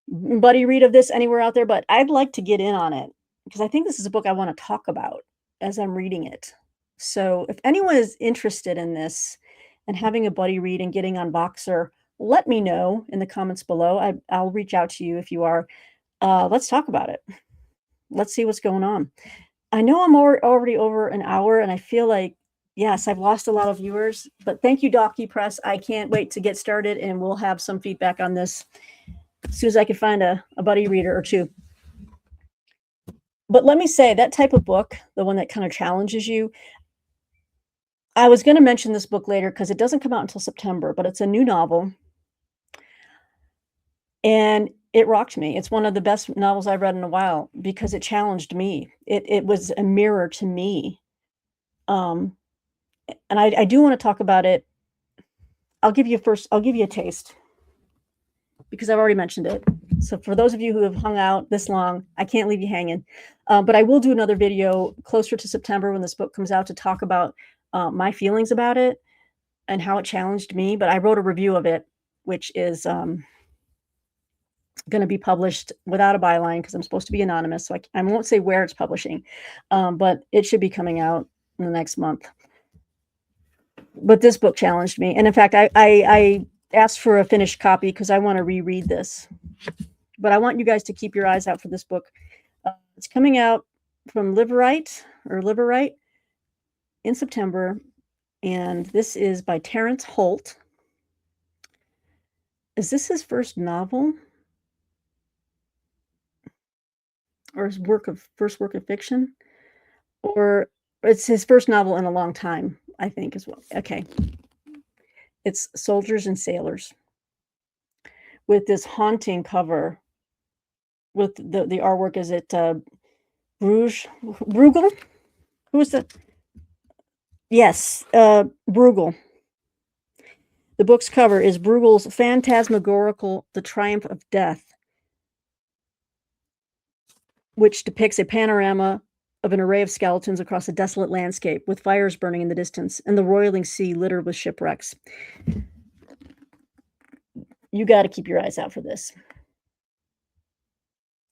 buddy read of this anywhere out there, but I'd like to get in on it because I think this is a book I want to talk about as I'm reading it. So if anyone is interested in this and having a buddy read and getting on Boxer, let me know in the comments below. I'll reach out to you if you are. Let's talk about it. Let's see what's going on. I know I'm already over an hour, and I feel like, yes, I've lost a lot of viewers, but thank you, Dalkey Press. I can't wait to get started, and we'll have some feedback on this as soon as I can find a buddy reader or 2. But let me say, that type of book, the one that kind of challenges you, I was gonna mention this book later because it doesn't come out until September, but it's a new novel, and it rocked me. It's one of the best novels I've read in a while because it challenged me. It was a mirror to me. Um, and I do wanna talk about it. I'll give you a taste because I've already mentioned it. So for those of you who have hung out this long, I can't leave you hanging. But I will do another video closer to September when this book comes out to talk about my feelings about it and how it challenged me. But I wrote a review of it, which is going to be published without a byline because I'm supposed to be anonymous. So I won't say where it's publishing, but it should be coming out in the next month. But this book challenged me. And in fact, I asked for a finished copy because I want to reread this. But I want you guys to keep your eyes out for this book. It's coming out from Liverite in September. And this is by Terrence Holt. Is this his first novel? Or his first work of fiction? Or it's his first novel in a long time, I think, as well. Okay. It's Soldiers and Sailors with this haunting cover with the artwork. Is it Bruegel? Who is that? Yes, Bruegel. The book's cover is Bruegel's phantasmagorical The Triumph of Death, which depicts a panorama of an array of skeletons across a desolate landscape with fires burning in the distance and the roiling sea littered with shipwrecks. You got to keep your eyes out for this.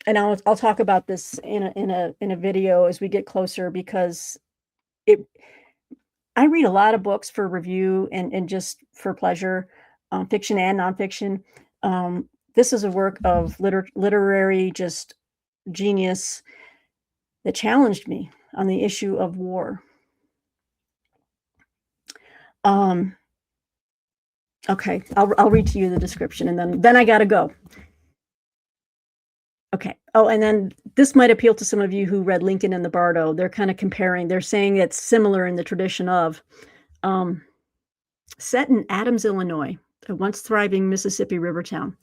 And I'll talk about this in a video as we get closer because I read a lot of books for review and just for pleasure, fiction and nonfiction. This is a work of literary just genius that challenged me on the issue of war. Okay, I'll read to you the description and then I gotta go. Okay. Oh, and then this might appeal to some of you who read Lincoln and the Bardo. They're kind of comparing. They're saying it's similar in the tradition of set in Adams, Illinois, a once thriving Mississippi river town.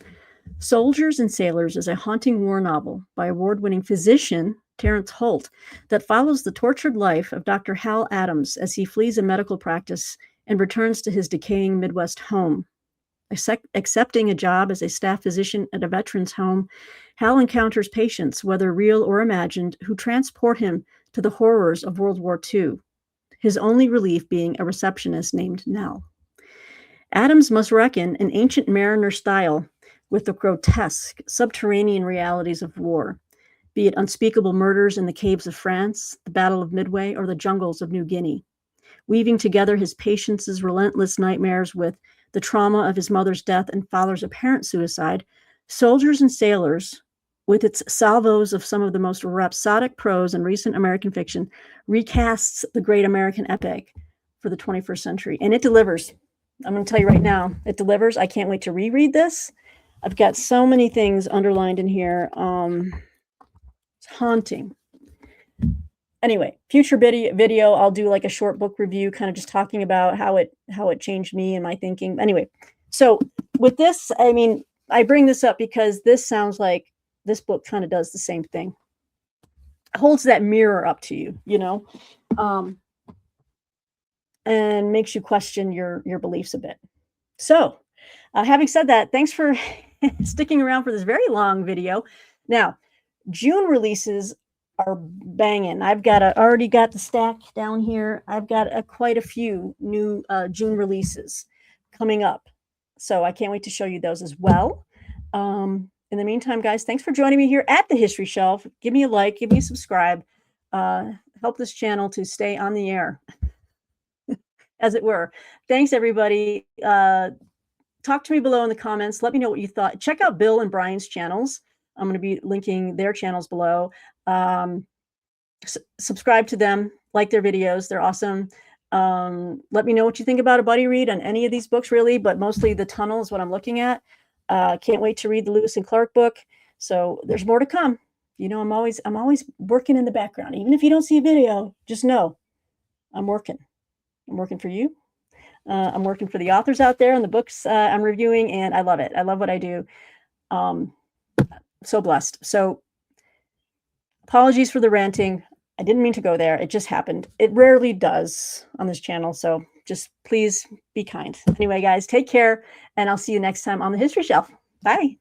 Soldiers and Sailors is a haunting war novel by award-winning physician Terrence Holt that follows the tortured life of Dr. Hal Adams as he flees a medical practice and returns to his decaying Midwest home. Accepting a job as a staff physician at a veterans home, Hal encounters patients, whether real or imagined, who transport him to the horrors of World War II, his only relief being a receptionist named Nell. Adams must reckon in ancient mariner style with the grotesque, subterranean realities of war, be it unspeakable murders in the caves of France, the Battle of Midway, or the jungles of New Guinea, weaving together his patients' relentless nightmares with the trauma of his mother's death and father's apparent suicide. Soldiers and Sailors, with its salvos of some of the most rhapsodic prose in recent American fiction, recasts the great American epic for the 21st century. And it delivers. I'm going to tell you right now, it delivers. I can't wait to reread this. I've got so many things underlined in here. It's haunting. Anyway, future video, I'll do like a short book review, kind of just talking about how it changed me and my thinking. Anyway, so with this, I mean, I bring this up because this sounds like this book kind of does the same thing. It holds that mirror up to you, you know, and makes you question your beliefs a bit. So, having said that, thanks for sticking around for this very long video. Now, June releases are banging. Already got the stack down here. I've got quite a few new June releases coming up. So I can't wait to show you those as well. In the meantime, guys, thanks for joining me here at the History Shelf. Give me a like, give me a subscribe. Help this channel to stay on the air, as it were. Thanks, everybody. Talk to me below in the comments. Let me know what you thought. Check out Bill and Brian's channels. I'm going to be linking their channels below. Subscribe to them, like their videos. They're awesome. Let me know what you think about a buddy read on any of these books, really, but mostly The Tunnel is what I'm looking at. Can't wait to read the Lewis and Clark book. So there's more to come. You know, I'm always working in the background. Even if you don't see a video, just know I'm working. I'm working for you. I'm working for the authors out there and the books I'm reviewing, and I love it. I love what I do. So blessed. So apologies for the ranting. I didn't mean to go there. It just happened. It rarely does on this channel. So just please be kind. Anyway, guys, take care, and I'll see you next time on the History Shelf. Bye.